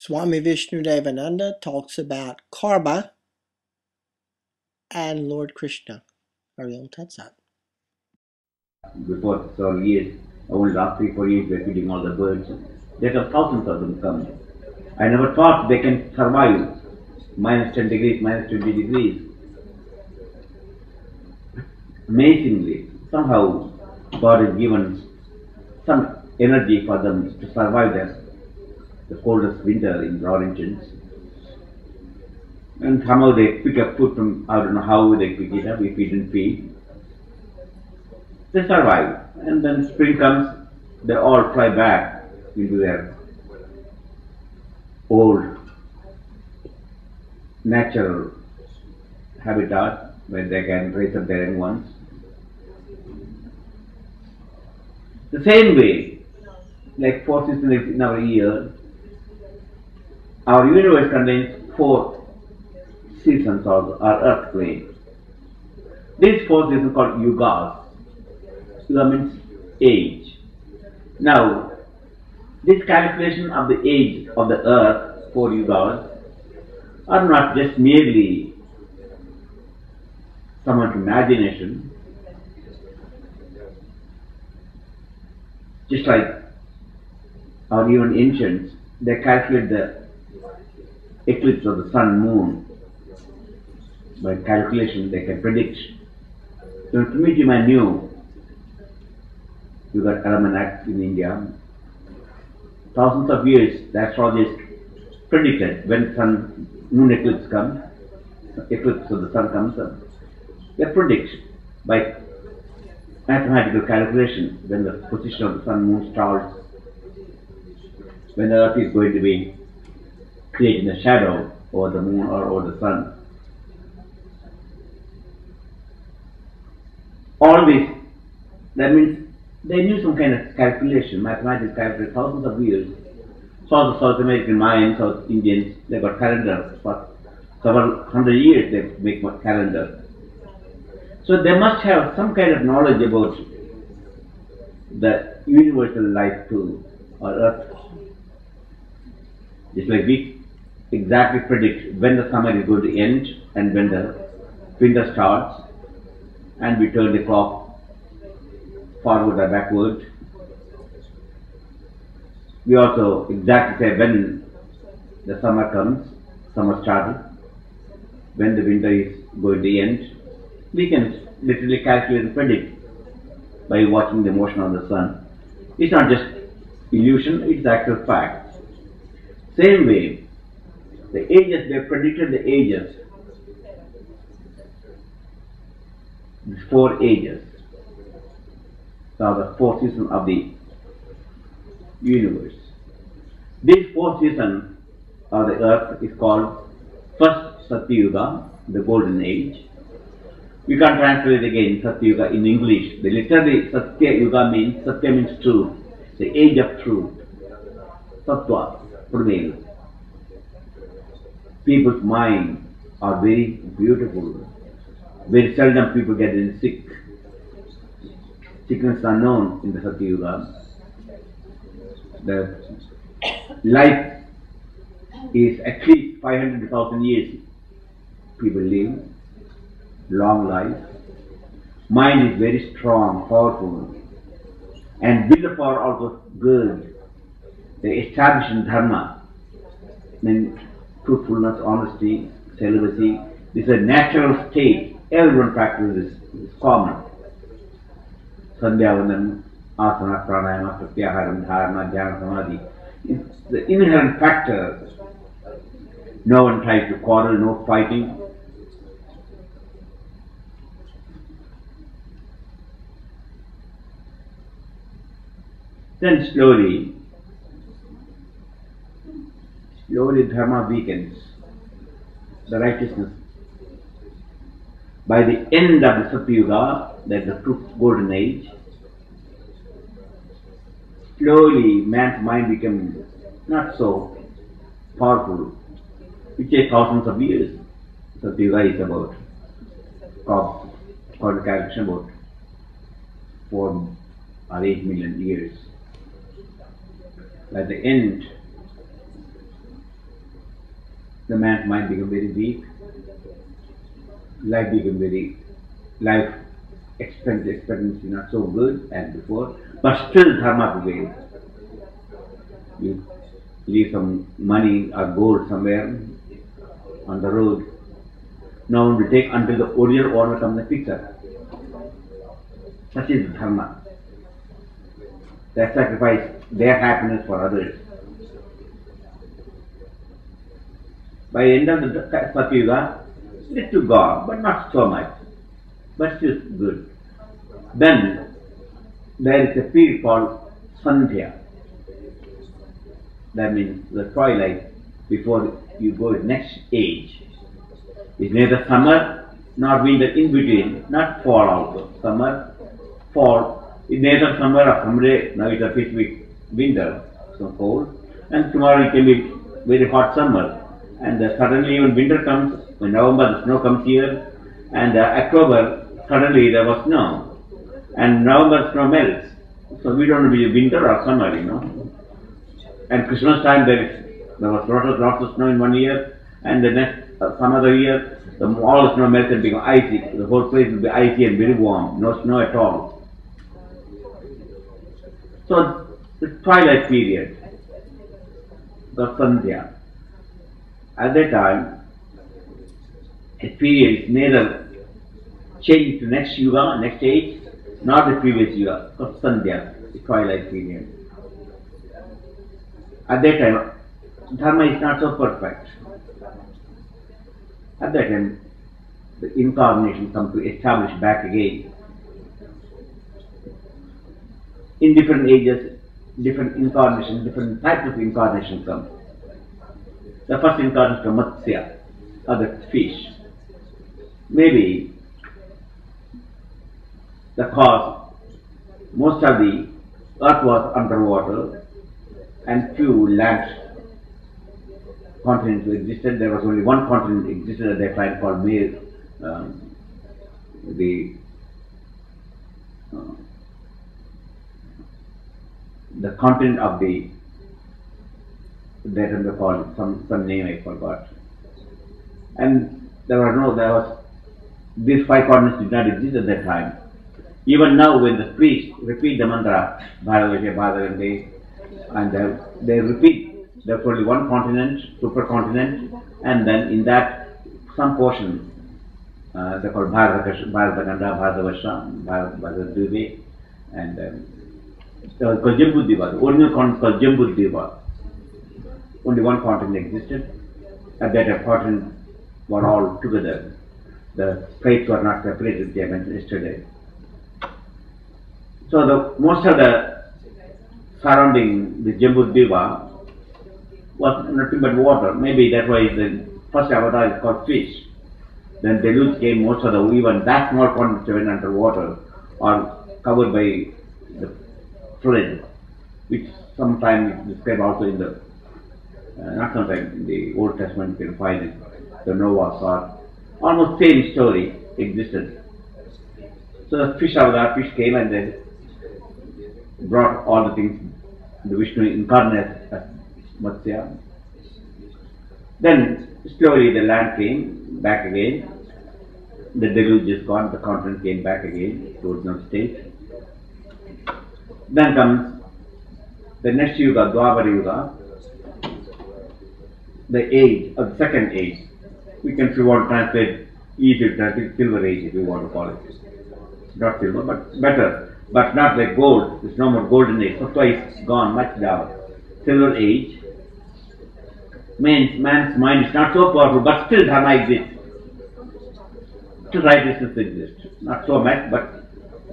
Swami Vishnu-devananda talks about karma and Lord Krishna. Ariel Tatsat. Before several years, only last 3-4 years, we're feeding all the birds. There are thousands of them coming. I never thought they can survive minus 10 degrees, minus 20 degrees. Amazingly, somehow God has given some energy for them to survive the coldest winter in the origins. And somehow they pick up food from, I don't know how they pick it up, if we didn't feed. They survive. And then spring comes, they all fly back into their old natural habitat where they can raise up their young ones. The same way, like 4 seasons in our year, our universe contains 4 seasons or earth plane. These 4 seasons are called yugas. Yuga means age. Now, this calculation of the age of the earth, 4 yugas, are not just merely someone's imagination. Just like our even ancients, they calculate the eclipse of the sun, moon. By calculation, they can predict. So, primitive man knew. You got almanacs in India. Thousands of years, the astrologers predicted when sun, moon eclipse comes, eclipse of the sun comes up. They predict by mathematical calculation when the position of the sun, moon, stars, when the earth is going to be creating a shadow over the moon or over the sun. All this, that means they knew some kind of calculation, mathematical calculation, thousands of years. So the South American Mayans, South Indians, they got calendars for several hundred years. They make a calendar. So they must have some kind of knowledge about the universal life too, or Earth. Just like we exactly predict when the summer is going to end and when the winter starts, and we turn the clock forward or backward. We also exactly say when the summer comes, summer started, when the winter is going to end. We can literally calculate and predict by watching the motion of the sun. It's not just illusion, it's actual fact. Same way, the ages, they predicted the ages. The 4 ages. So the 4 seasons of the universe. These 4 seasons of the earth is called first Satyuga, the golden age. You can't translate it again, Satyuga in English. The literally Satyuga means, Satya means truth, the age of truth. Sattva prevails. People's minds are very beautiful. Very seldom people get sick. Sickness are known in the Satyuga. The life is at least 500,000 years people live. Long life. Mind is very strong, powerful. And willpower also good. They establish in dharma. Mean truthfulness, honesty, celibacy. This is a natural state. Everyone practices this. It's common. Sandhyavandanam, asana, pranayama, pratyaharam, dharana, dhyana, samadhi. It's the inherent factor. No one tries to quarrel, no fighting. Then slowly dharma weakens, the righteousness. By the end of the Satyuga, that's the truth golden age, slowly man's mind becomes not so powerful. It takes thousands of years. Satyuga is about, according to calculation, about 4 or 8 million years. At the end, the man's mind become very weak, life become very, life expectancy not so good as before, but still dharma prevails. You leave some money or gold somewhere on the road, no one will take until the original owner comes and picks up. Such is dharma. They sacrifice their happiness for others. By the end of the Satyuga, it to God, but not so much, but still good. Then there is a period called Sandhya. That means the twilight before you go to the next age. It's neither summer nor winter in between, not fall also. Summer, fall. It's neither summer or someday, now it's a specific winter, so cold, and tomorrow it can be very hot summer. And suddenly when winter comes, in November the snow comes here, and October suddenly there was snow, and November snow melts. So we don't know if it's winter or summer, you know. And Christmas time there was lots of snow in one year, and the next some other year all the snow melts and becomes icy. The whole place will be icy and very warm, no snow at all. So the twilight period, the Sandhya. At that time, a period is neither changed to next yuga, next age, nor the previous yuga, of Sandhya, the twilight period. At that time, dharma is not so perfect. At that time, the incarnation comes to establish back again. In different ages, different incarnations, different types of incarnations come. The first incarnation of Matsya, or the fish. Maybe the cause, most of the earth was underwater and few land continents existed. There was only one continent existed at that time called the continent of the, that they call it, some name I forgot. And these five continents did not exist at that time. Even now when the priests repeat the mantra, Bharavasya, Bhadagande, and they repeat, there's only one continent, supercontinent, and then in that some portion, they call Bharataganda, Bharatavasha, Bharatadvive, and it's called Jambudvipa. The original continent is called Jambudvipa. Only one continent existed. At that continent were all together. The plates were not separated, which I mentioned yesterday. So most of the surrounding the Jambudvipa was nothing but water. Maybe that's why the first avatar is called fish. Then deluge came, most of the, even that small continents went underwater or covered by the flood, which sometimes is described also in the, not sometimes, in the Old Testament you can find it, the Noah's Ark. Almost same story existed. So the fish came and they brought all the things, the Vishnu incarnate as Matsya. Then slowly the land came back again. The deluge is gone, the continent came back again to original state. Then comes the next yuga, Dwapara Yuga, the age of the second age. We can, if you want to translate, easy translate silver age if you want to call it. Not silver, but better. But not like gold. There's no more golden age. So twice gone, much down. Silver age means man's mind is not so powerful, but still dharma exists. Still righteousness exists. Not so much, but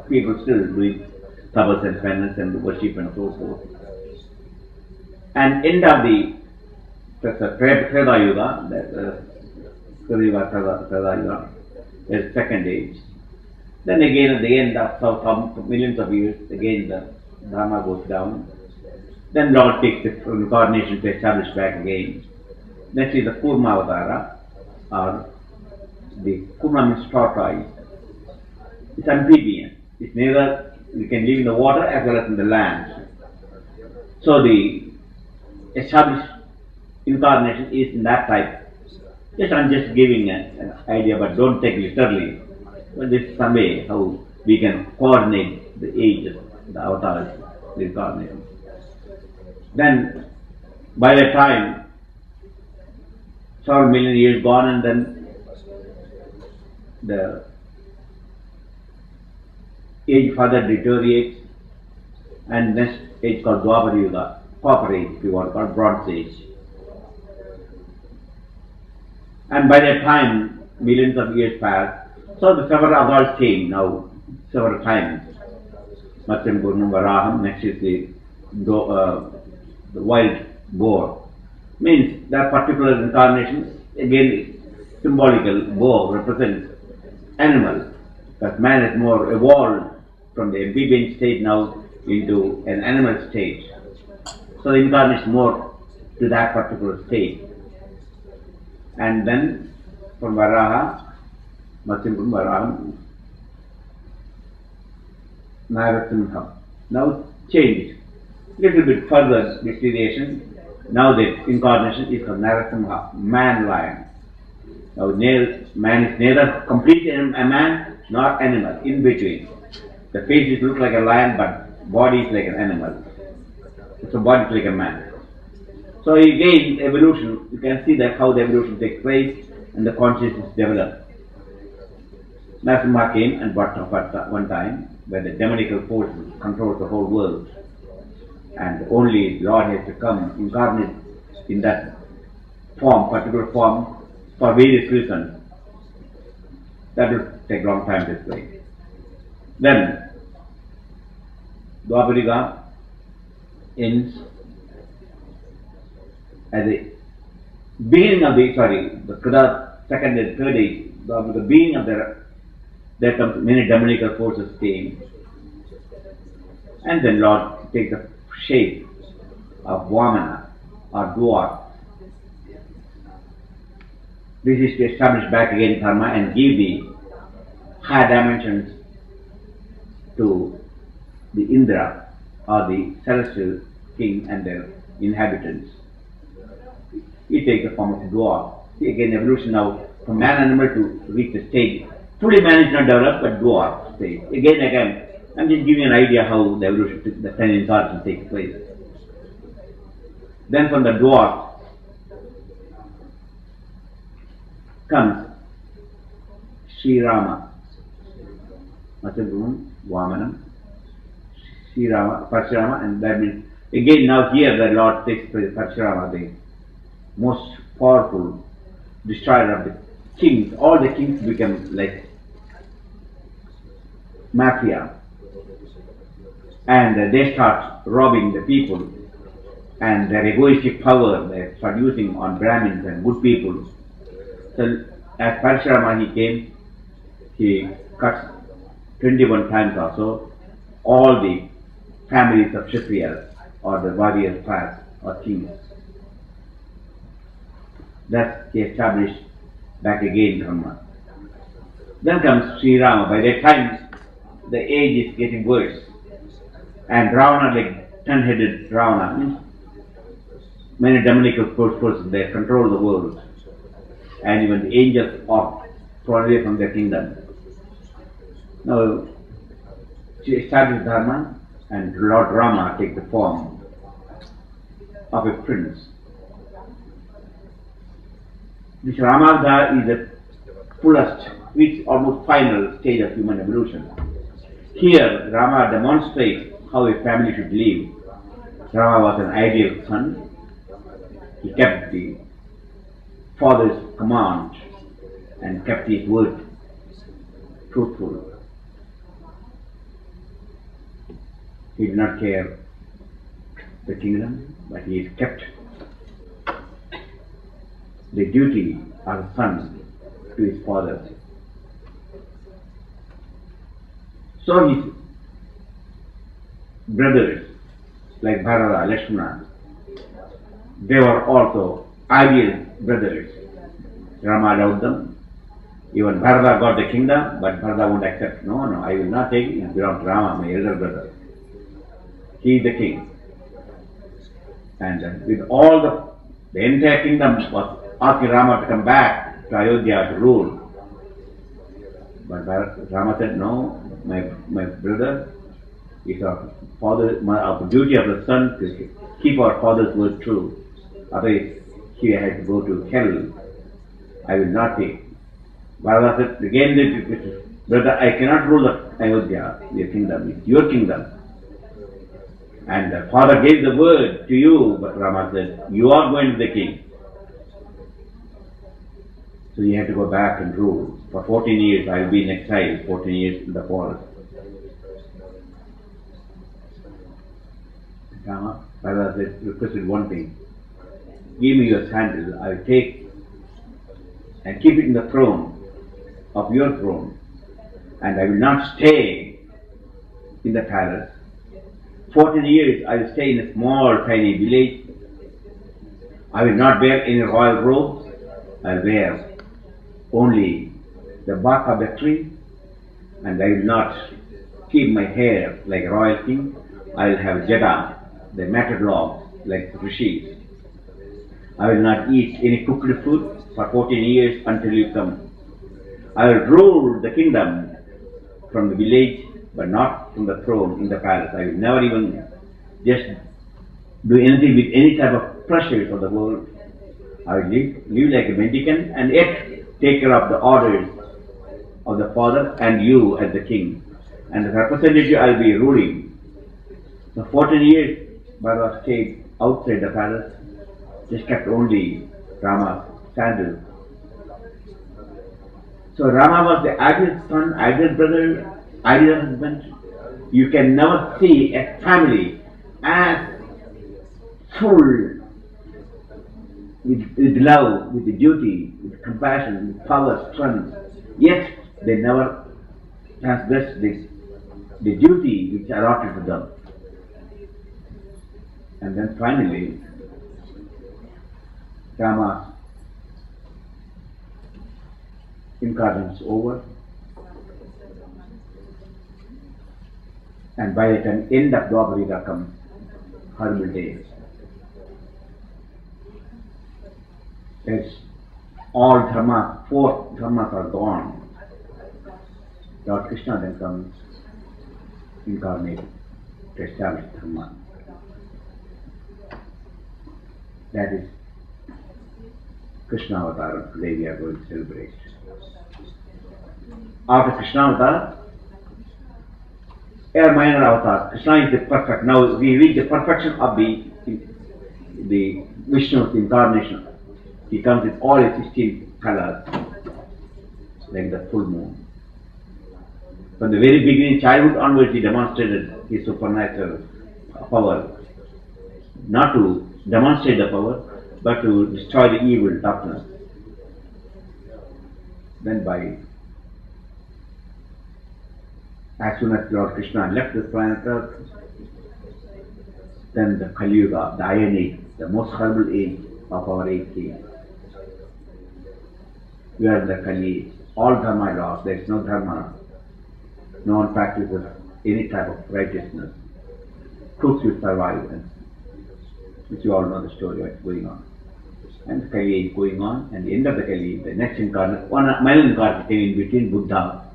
people still doing tapas and penance and worship and so forth. And end of the Treta Yuga, Treta Yuga, is second age. Then again at the end of some millions of years, again the dharma goes down. Then Lord takes the incarnation to establish back again. Next is the Kurma Avatara, or the Kurma means tortoise. It's amphibian. It's neither, you can live in the water as well as in the land. So the established incarnation is in that type. Yes, I'm just giving an idea, but don't take literally. But this is some way how we can coordinate the ages, the avatars, the incarnations. Then, by the time several million years gone, and then the age further deteriorates, and next age called Dwapara Yuga, Copper Age, if you want to call it, Bronze Age. And by that time, millions of years pass, so the several others came now, several times. Matsyan Purnam Varaham, next is the wild boar. Means that particular incarnation, again, symbolical, boar represents animal. But man is more evolved from the amphibian state now into an animal state. So the incarnation more to that particular state. And then from Varaha, Matsyampam Varaham, Narasimha. Now changed. Little bit further deterioration. Now the incarnation is of Narasimha, man-lion. Now man is neither completely a man nor animal, in between. The face looks like a lion, but body is like an animal. So body is like a man. So again, evolution, you can see that how the evolution takes place and the consciousness develops. Narasimha came and brought up one time where the demonical force controls the whole world. And only Lord has to come incarnate in that form, particular form, for various reasons. That will take a long time to explain. Then, Dwapara Yuga ends at the beginning of the Krida, second and third age, the beginning of there comes many demonical forces came. And then Lord takes the shape of Vamana or dwarf. This is to establish back again karma and give the higher dimensions to the Indra or the celestial king and their inhabitants. He takes the form of dwarf. See again evolution now from man animal to reach the stage. Fully man is not developed, but dwarf stage. Again, I'm just giving an idea how the evolution, the 10 incarnations takes place. Then from the dwarf comes Sri Rama, Matsyampam, Vamanam, Sri Rama, Parshurama, and that means again now here the Lord takes place, Parshurama, the most powerful destroyer of the kings. All the kings become like mafia. And they start robbing the people, and their egoistic power they start using on Brahmins and good people. So as Parshurama he came, he cuts 21 times or so all the families of Kshatriyas or the warrior class or kings. Thus he established back again Dharma. Then comes Sri Rama. By that time the age is getting worse. And Ravana, like 10-headed Ravana, many demonical forces, they control the world. And even the angels are thrown away from their kingdom. Now, she established Dharma, and Lord Rama takes the form of a prince. This Ramarda is the fullest, which almost final stage of human evolution. Here, Rama demonstrates how a family should live. Rama was an ideal son. He kept the father's command and kept his word truthful. He did not care the kingdom, but he has kept the duty of a son to his father. So his brothers like Bharata, Lakshmana, they were also ideal brothers. Rama allowed them. Even Bharata got the kingdom, but Bharata won't accept. No, I will not take it. It belongs to Rama, my elder brother. He is the king. And with all the entire kingdom was asking Rama to come back to Ayodhya to rule. But Rama said, no, my brother, it's our duty of the son to keep our father's word true. Otherwise, he had to go to hell. I will not take. Bharata said, again, brother, I cannot rule the Ayodhya, your kingdom, it's your kingdom. And the father gave the word to you, but Rama said, you are going to be the king. So you have to go back and rule. For 14 years, I will be in exile, 14 years in the forest. Rama, Bharata said, requested one thing. Give me your sandal, I will take and keep it in the throne of your throne. And I will not stay in the palace. 14 years I will stay in a small tiny village. I will not wear any royal robes. I will wear only the bark of the tree, and I will not keep my hair like a royal king. I will have jada, the matted logs like the rishis. I will not eat any cooked food for 14 years until you come. I will rule the kingdom from the village, but not from the throne in the palace. I will never even just do anything with any type of pleasures of the world. I will live like a mendicant and yet take care of the orders of the father and you as the king. And the representative I will be ruling. So 14 years Bharata stayed outside the palace, just kept only Rama's sandals. So Rama was the ideal son, ideal brother, ideal husband. You can never see a family as full with love, with duty, with compassion, with power, strength. Yet they never transgress the duty which allotted to them. And then finally, Rama's incarnation is over, and by the time end of Dwapara Yuga comes, horrible days. As all dharma, 4 dharmas are gone, Lord Krishna then comes incarnated to establish dharma. That is Krishna Avatar. Today we are going to celebrate. After Krishna Avatar, a minor avatar. Krishna is the perfect. Now we reach the perfection of the Vishnu's incarnation. He comes with all his 16 colors, like the full moon. From the very beginning, childhood onwards, he demonstrated his supernatural power, not to demonstrate the power, but to destroy the evil darkness. Then as soon as Lord Krishna left this planet Earth, then the Kali Yuga, the Iron Age, the most horrible age of our age came. We are in the Kali Age. All dharma lost. There is no dharma. No one practices any type of righteousness. Crooks will survive, and which you all know the story what's going on. And the Kali Age going on, and the end of the Kali, the next incarnate, one minor incarnate came in between Buddha.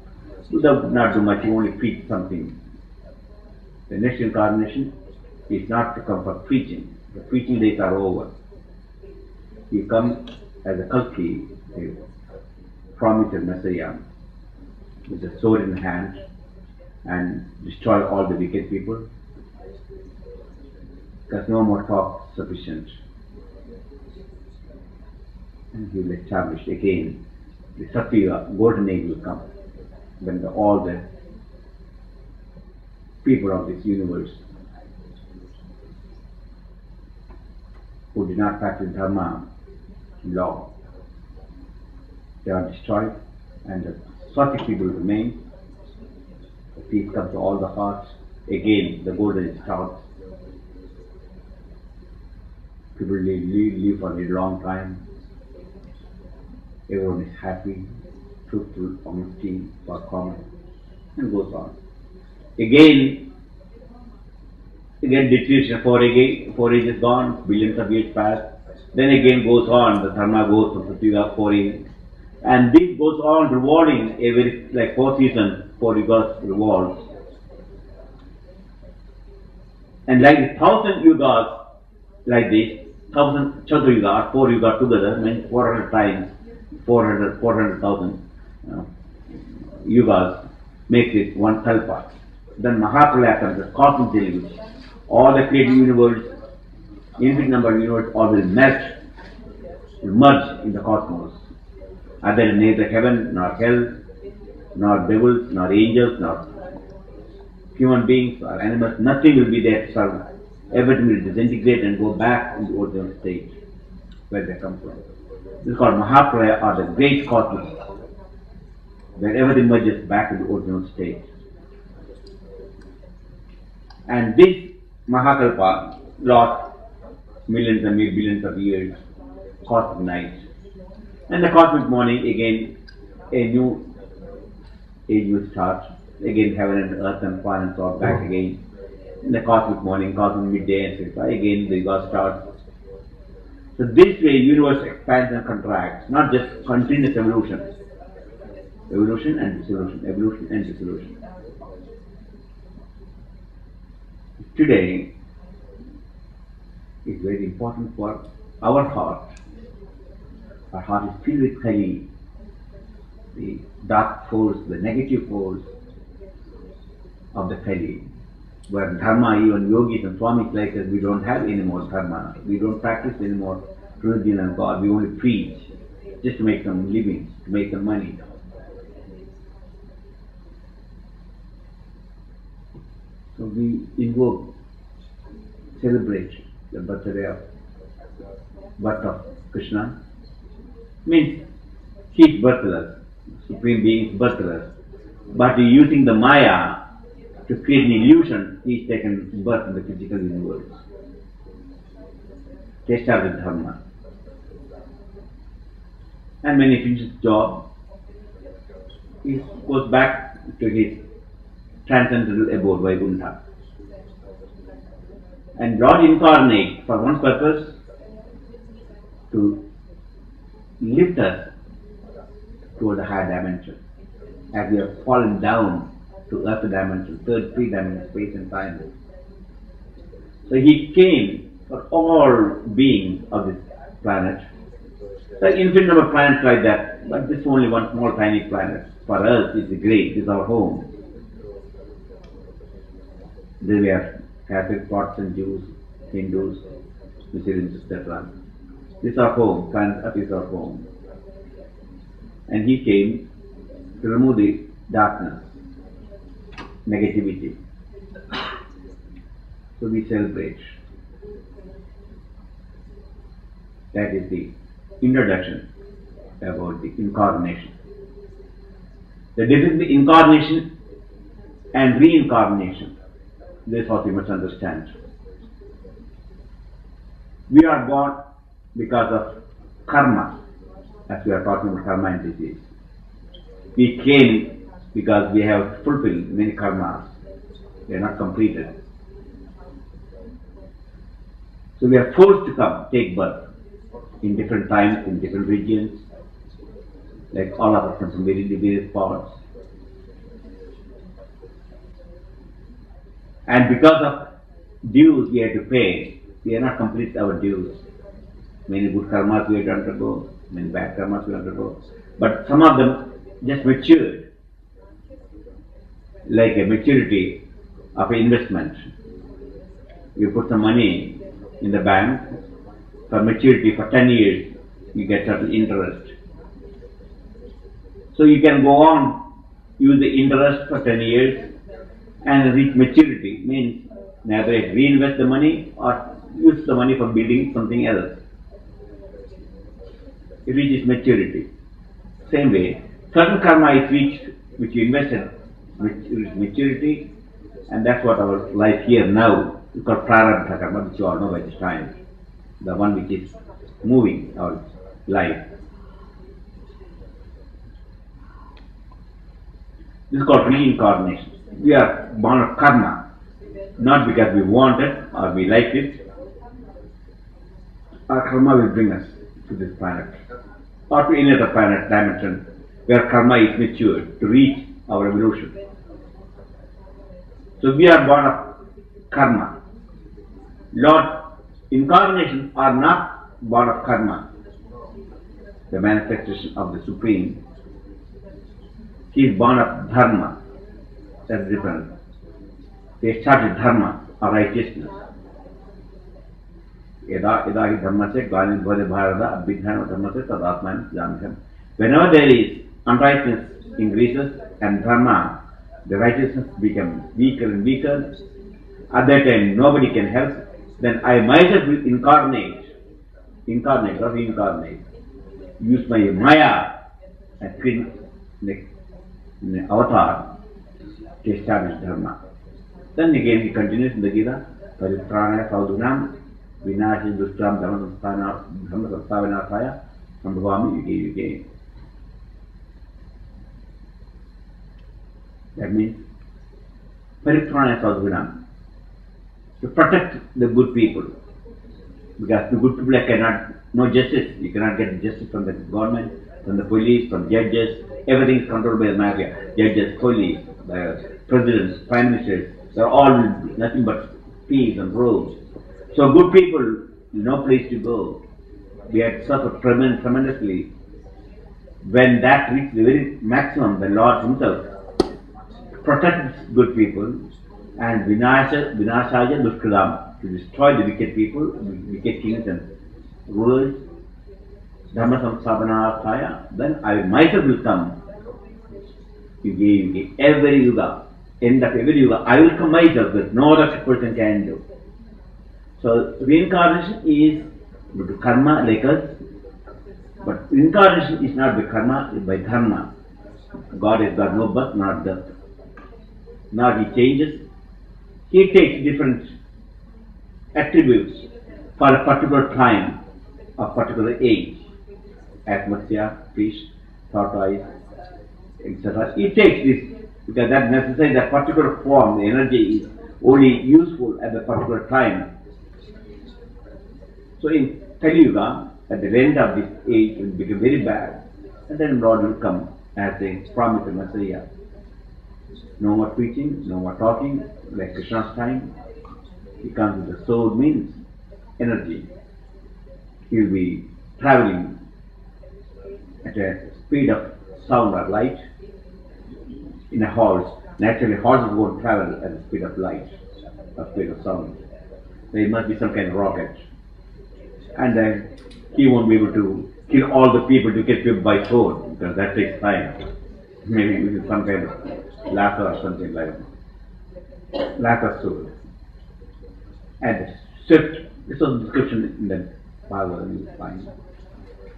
Buddha would not do much, he only preached something. The next incarnation is not to come for preaching. The preaching days are over. He comes as a Kalki, a promised Messiah, with a sword in hand, and destroy all the wicked people. Because no more talk sufficient. And he will establish again the Satya, golden age will come, when all the people of this universe who did not practice dharma, law, they are destroyed, and the Swatik people remain. The peace comes to all the hearts. Again, the golden age starts. People live for a long time. Everyone is happy, truthful, honesty, for common, and goes on. Again deterioration, 4 ages gone, billions of years pass. Then again goes on. The dharma goes from Satyuga, 4 ages. And this goes on revolving every, like 4 seasons, 4 yugas revolves. And like 1,000 yugas, like this, 1,000 Chatur-yuga, 4 yugas together, means 400 times, 400,000 yugas, makes it one kalpa. Then Mahapralaya comes, the cosmic deluge. All the created universe, infinite number of universe, all will merge in the cosmos. And there is neither heaven, nor hell, nor devils, nor angels, nor human beings, or animals. Nothing will be there to serve. Everything will disintegrate and go back in the original state where they come from. This is called Mahapralaya, or the great cosmos, where everything merges back in the original state. And this Mahakalpa lasts millions and billions of years, cosmic night. And the cosmic morning, again, a new age will start. Again, heaven and earth and planets are back again. In the cosmic morning, cosmic midday, etc. Again, the yuga starts. So this way, universe expands and contracts, not just continuous evolution. Evolution and dissolution, evolution and dissolution. Today is very important for our heart. Our heart is filled with Kali, the dark force, the negative force of the Kali, where dharma, even yogis and swamis like us, we don't have any more dharma. We don't practice any more religion and God. We only preach just to make some living, to make some money. So we invoke, celebrate the birth of Krishna. Means he is birthless, Supreme Being is birthless. But using the Maya to create an illusion, he is taken birth in the physical universe. They start with dharma. And when he finishes his job, he goes back to his transcendental abode, Vaikuntha. And Lord incarnates for one purpose, to lift us toward the higher dimension. As we have fallen down to earth dimension, third three-dimensional space and time. So he came for all beings of this planet. There are infinite number of planets like that, but this is only one small tiny planet. For us, it's great, it's our home. There we have Catholics, Protestants, Jews, Hindus, Muslims, etc. This is our home, planet Earth is our home. And he came to remove the darkness, negativity. So we celebrate. That is the introduction about the incarnation. The difference between incarnation and reincarnation, this is what we must understand. We are born because of karma, as we are talking about karma and disease. We came because we have fulfilled many karmas. They are not completed. So we are forced to come, take birth in different times, in different regions, like all of us come from various parts. And because of dues we have to pay, we have not completed our dues. Many good karmas we have to undergo, many bad karmas we undergo. But some of them just matured, like a maturity of an investment. You put some money in the bank, for maturity for 10 years, you get certain interest. So you can go on, use the interest for 10 years and reach maturity. Means neither reinvest the money or use the money for building something else. It reaches maturity. Same way, certain karma is reached, which you invested, which is maturity, and that's what our life here now is called prarabdha karma, which you all know by this time. The one which is moving our life. This is called reincarnation. We are born of karma, not because we want it or we like it. Our karma will bring us to this planet. or to any other planet dimension where karma is matured to reach our evolution. So we are born of karma. Lord, incarnations are not born of karma, the manifestation of the Supreme. He is born of dharma. That's different. They started dharma or righteousness. Yada yada hi dhamma se gani bhare bharada abhidhana dhamma se tadatman janam. Whenever there is unrighteousness increases and dharma, the righteousness becomes weaker and weaker. At that time nobody can help. Then I myself will incarnate or reincarnate. Use my maya and create an avatar to establish dharma. Then again he continues in the Gita, Paritrana Saudhunam, Vinashi Dushtam Dhamma Samstavanasaya, Sambhavami Yuge. That means Paritrana Saudhunam, to protect the good people. Because the good people cannot know justice. You cannot get justice from the government, from the police, from judges. Everything is controlled by the mafia. Judges, police, the presidents, prime ministers, they're all nothing but thieves and rogues. So good people, no place to go. We had suffered tremendously. When that reached the very maximum, the Lord himself protects good people and vinashaya dushkridam, to destroy the wicked people, wicked kings and rulers. Dhamma samsthapanarthaya, then I myself will come. Yuge, every yuga, end of every yuga, I will come myself, that no other person can do. So reincarnation is due to karma like us, but incarnation is not by karma, it's by dharma. God has got no birth, not death. Now he changes, he takes different attributes for a particular time, a particular age, as Matsya, fish, tortoise, etc. He takes this because that necessary, that particular form, the energy is only useful at the particular time. So in Kali Yuga, at the end of this age, it will become very bad, and then Lord will come as a promised Messiah. No more preaching, no more talking, like Krishna's time. He comes with the sword, means energy. He will be traveling at a speed of sound or light in a horse. Naturally, horses won't travel at the speed of light or speed of sound. There must be some kind of rocket. And then he won't be able to kill all the people to get people by sword, because that takes time. Maybe with some kind of lasso or something like that. Lasso sword. And swift, this was the description in the Bible you find.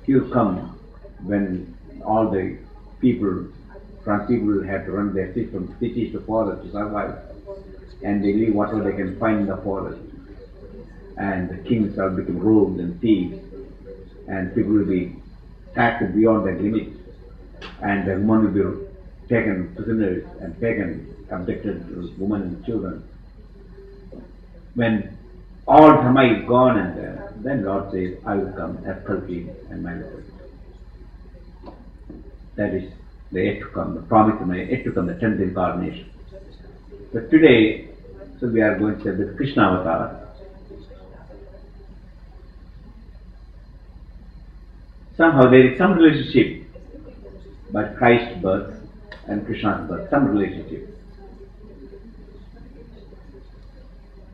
He will come when all the people, trans people have to run their cities from cities to forest to survive. And they leave whatever they can find in the forest. And the kings will become rogues and thieves. And people will be taxed beyond their limit. And the women will be taken prisoners and taken, abducted, women and children. When all dharma is gone, and then Lord says, I will come as Kalki and manifest. That is the yet to come, the promise of my yet to come, the 10th incarnation. But today, so we are going to say the Krishna avatar. Somehow there is some relationship by Christ's birth and Krishna's birth, some relationship.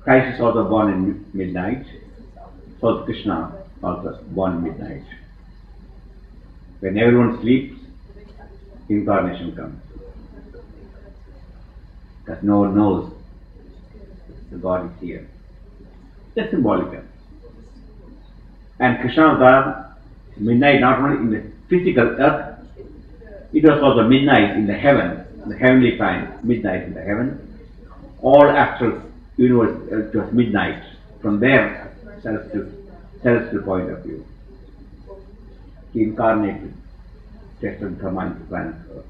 Christ is also born in midnight, so Krishna also born in midnight. When everyone sleeps, incarnation comes. Because no one knows the God is here. That's symbolical. And Krishna was midnight not only in the physical earth, it was also midnight in the heaven, the heavenly time, midnight in the heaven. All astral universe, it was midnight. From there, celestial point of view. He incarnated, tested karma into planet Earth.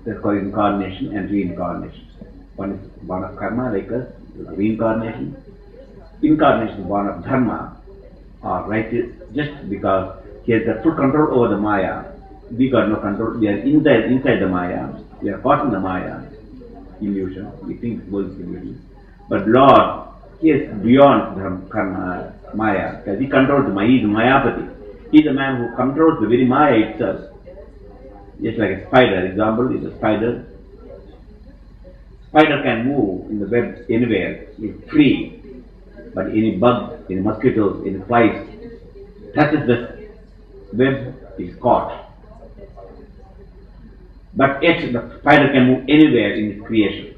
That's called incarnation and reincarnation. One is born of karma, like us, reincarnation. Incarnation is born of dharma, or righteous, just because He has the full control over the Maya. We got no control. We are inside the Maya. We are caught in the Maya illusion. We think the world is illusion. But Lord, He is beyond the karma, Maya. Because He controls the Maya. He is Mayapati. He is the man who controls the very Maya itself. Just like a spider. Example is a spider. Spider can move in the web anywhere. It's free. But any bug, any mosquitoes, any flies touches the web, is caught. But yet the spider can move anywhere in its creation.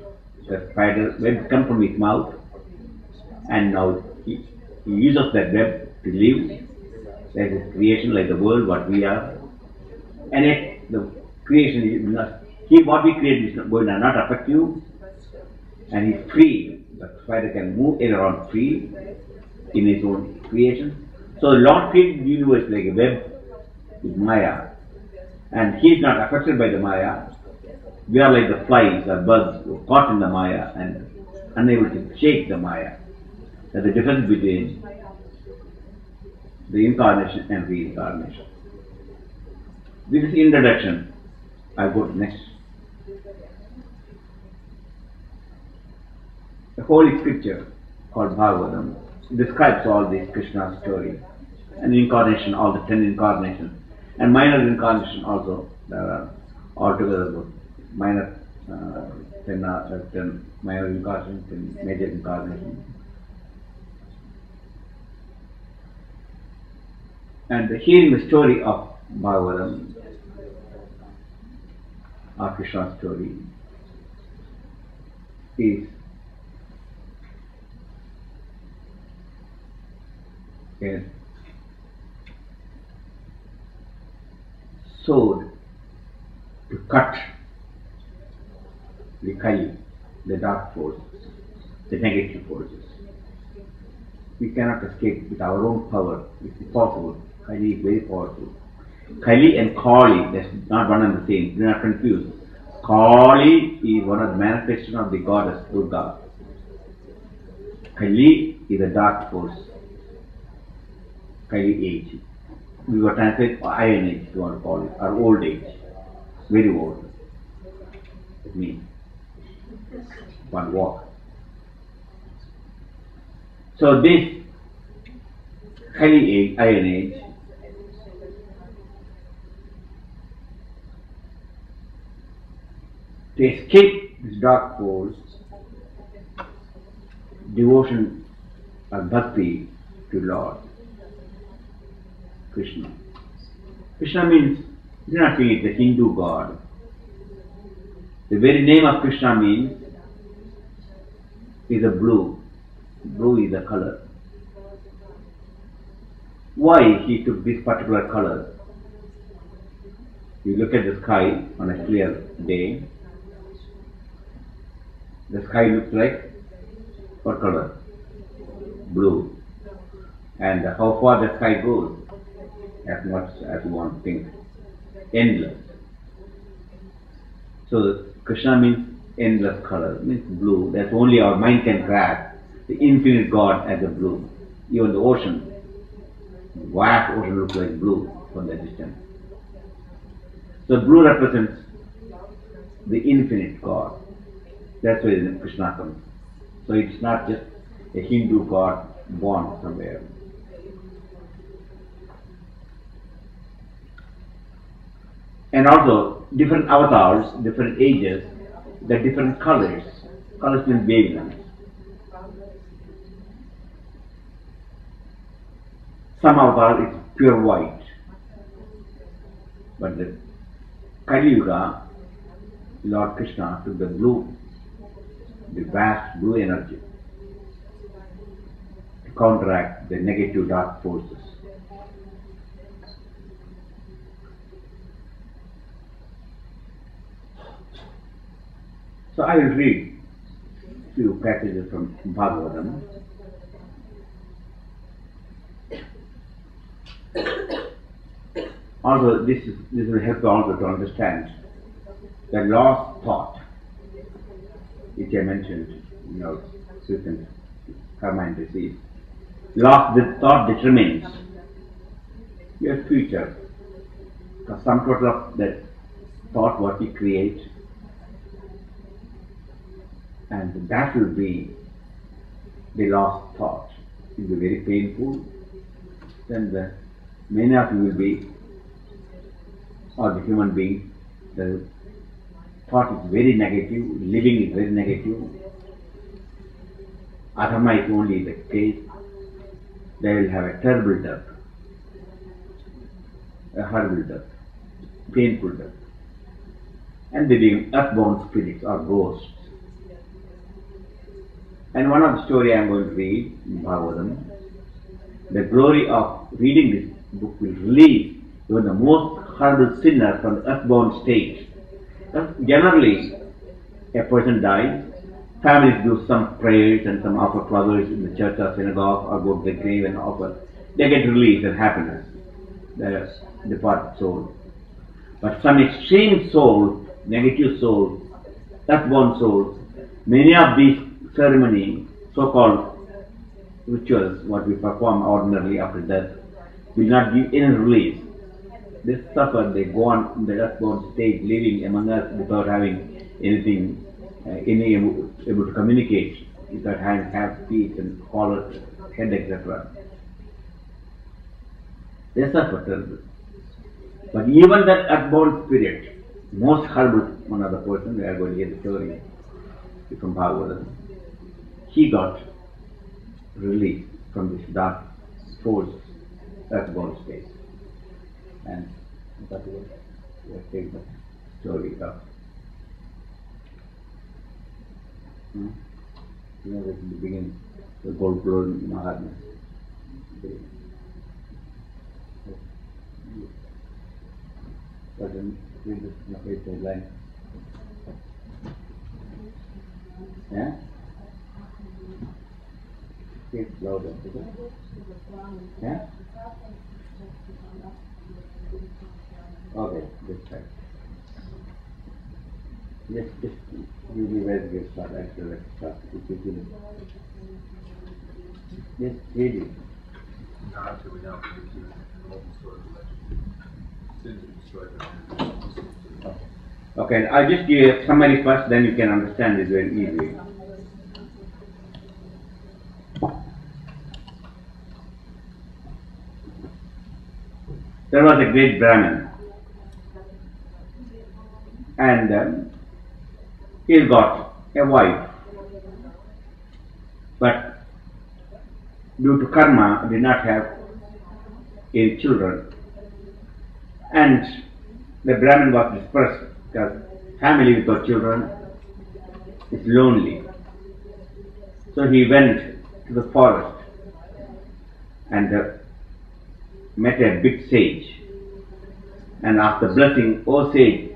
The spider web comes from its mouth, and now he uses that web to live. That is creation, like the world, what we are. And yet the creation is not, what we create is going to not affect you, and he's free. The spider can move around free in his own creation. So the Lord created the universe like a web with Maya, and he is not affected by the Maya. We are like the flies or bugs who are caught in the Maya and unable to shake the Maya. That's the difference between the incarnation and reincarnation. This is introduction. I go to next. The holy scripture called Bhagavatam describes all this Krishna story and incarnation, all the 10 incarnations, and minor incarnation also. There are altogether minor 10 minor incarnations and major incarnations. And hearing the story of Bhagavatam, our Krishna story, is a sword to cut the Kali, the dark forces, the negative forces. We cannot escape with our own power. It's impossible. Kali is very powerful. Kali and Kali, that's not one and the same. Do not confuse. Kali is one of the manifestations of the goddess Durga. Kali is a dark force. Kali age. We were translated iron age, if you want to call it, or old age. Very old. It means one walk. So this Kali age, iron age, to escape this dark force, devotion or bhakti to Lord Krishna. Krishna means, do not think it's the Hindu god. The very name of Krishna means is a blue. Blue is a color. Why he took this particular color? You look at the sky on a clear day. The sky looks like what color? Blue. And how far the sky goes? As much as you want to think. Endless. So Krishna means endless color, means blue. That's only our mind can grasp. The infinite God as a blue. Even the ocean, the vast ocean looks like blue from the distance. So blue represents the infinite God. That's where Krishna comes. So it's not just a Hindu god born somewhere. And also different avatars, different ages, the different colors. Colors mean wavelengths. Some avatar is pure white, but the Kali Yuga, Lord Krishna took the blue, the vast blue energy to counteract the negative dark forces. So I will read a few passages from Bhagavatam. Also, this will help you also to understand the lost thought, which I mentioned, certain karma and disease. Lost the thought determines your future. The sum total of that thought what we create, and that will be the last thought. It will be very painful. Then many of you will be, or the human being, the thought is very negative, living is very negative. Adharma is only the case. They will have a terrible death, a horrible death, painful death. And they become earthbound spirits or ghosts. And one of the story I am going to read in Bhagavatam, the glory of reading this book will release even the most horrible sinner from the earthbound state. Generally, a person dies, families do some prayers and some offer flowers in the church or synagogue or go to the grave and offer. They get relief and happiness, the departed soul. But some extreme soul, negative soul, earthbound souls, many of these ceremony, so-called rituals, what we perform ordinarily after death, will not give any relief. They suffer, they go on in the earthbound state, living among us without having anything, able to communicate, without having feet and collar, head, etc. They suffer terribly. But even that earthbound spirit, most horrible one of the person, we are going to hear the story from Bhagavatam, he got released from this dark force, earthbound state. And that was take the story of in the beginning, the gold blown Mahatma. But then read the line. Yeah? It's louder, is it? Yeah? Okay, this time. Just usually where it gets started, actually let's start. Yes, read it. Okay, I'll just give you a summary first, then you can understand it very easily. There was a great Brahmin, and he got a wife, but due to karma did not have any children, and the Brahmin was dispersed because family without children is lonely. So he went to the forest and met a big sage and asked the blessing, "Oh sage,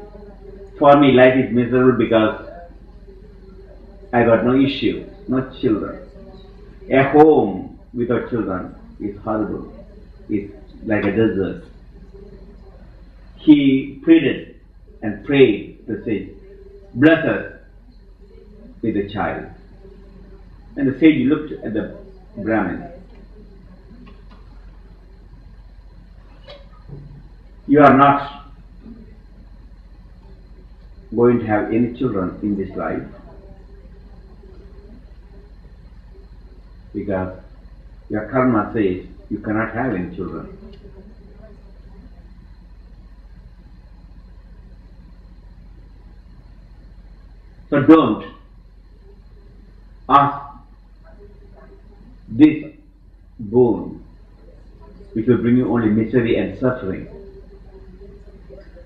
for me life is miserable because I got no issue, no children. A home without children is horrible, it's like a desert." He pleaded and prayed to the sage, "Bless us with a child." And the sage looked at the Brahmin. "You are not going to have any children in this life because your karma says you cannot have any children. So don't ask this boon, which will bring you only misery and suffering."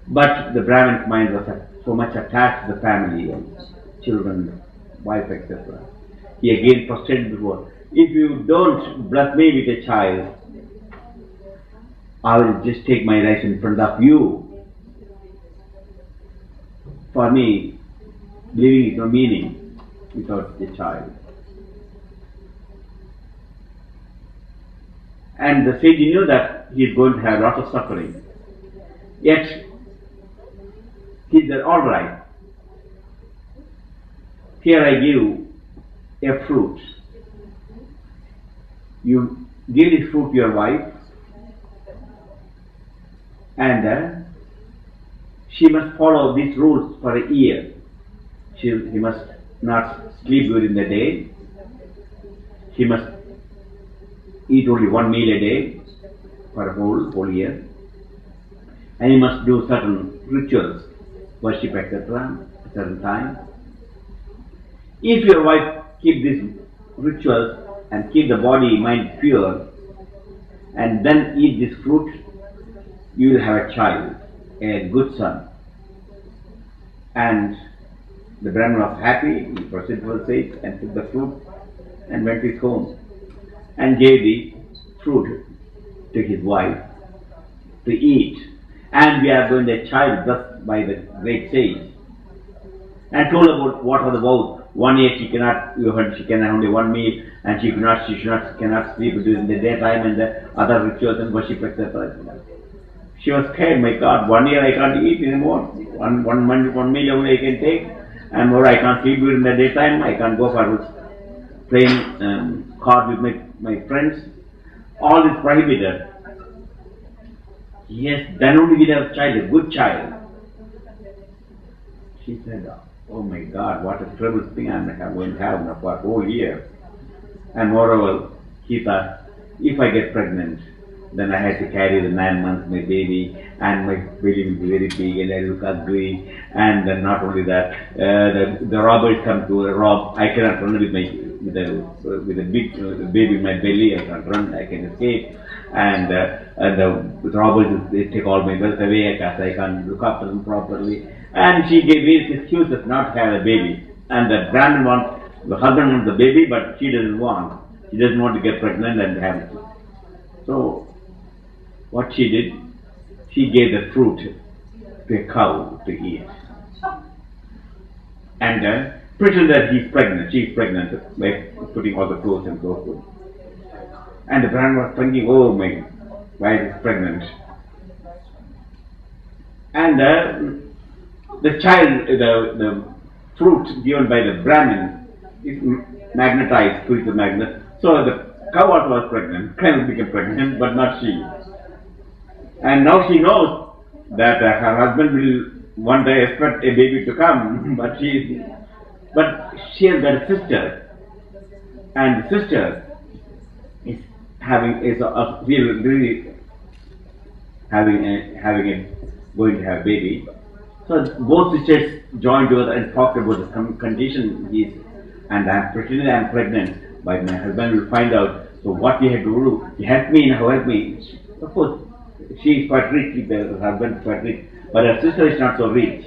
But the Brahmin's mind was so much attached to the family and children, wife, etc. He again prostrated before, "If you don't bless me with a child, I will just take my rice in front of you. For me, living is no meaning without a child." And the sage knew that he is going to have lots of suffering. Yet, he said, "All right, here I give a fruit. You give this fruit to your wife, And she must follow these rules for a year. He must not sleep during the day. He must eat only one meal a day for a whole year. And he must do certain rituals, worship, etc. at a certain time. If your wife keep these rituals and keep the body, mind pure, and then eat this fruit, you will have a child, a good son. And the Brahman was happy. He proceeded to the sage and took the fruit and went to his home and gave the fruit to his wife to eat. And we are going to a child blessed by the great sage, and told about what are the vows. 1 year she cannot have only one meal, and she cannot sleep during the daytime, and the other rituals and worship, etc. She was scared. My God, 1 year I can't eat anymore. One meal only I can take, and more I can't sleep during the daytime. I can't go for playing card with my friends. All is prohibited. Yes, then only we have a child, a good child. She said, oh my God, what a terrible thing I'm going to have for a whole year. And moreover, he thought, if I get pregnant, then I had to carry the 9 months my baby, and my baby will be very big and I look ugly. And then not only that, the robbers come to rob. I cannot run with a big baby in my belly. I can't run. I can escape. And the robbers, they take all my wealth away because I can't look after them properly. And she gave various excuses not to have a baby. And the husband wants the baby, but she doesn't want. She doesn't want to get pregnant and have it. So what she did, she gave the fruit to a cow to eat. And pretend that she's pregnant by putting all the clothes and so forth. And the Brahman was thinking, oh my, why is she pregnant? And the child, the fruit given by the Brahmin is magnetized, spiritual magnet. So the cow also was pregnant, kind of became pregnant, but not she. And now she knows that her husband will one day expect a baby to come, but she has got a sister, and the sister is really going to have a baby. So both sisters joined together and talked about the condition he is, and I'm pretending I'm pregnant, but my husband will find out. So what we have to do, he help me, now help me. Of course, she is quite rich, her husband is quite rich, but her sister is not so rich.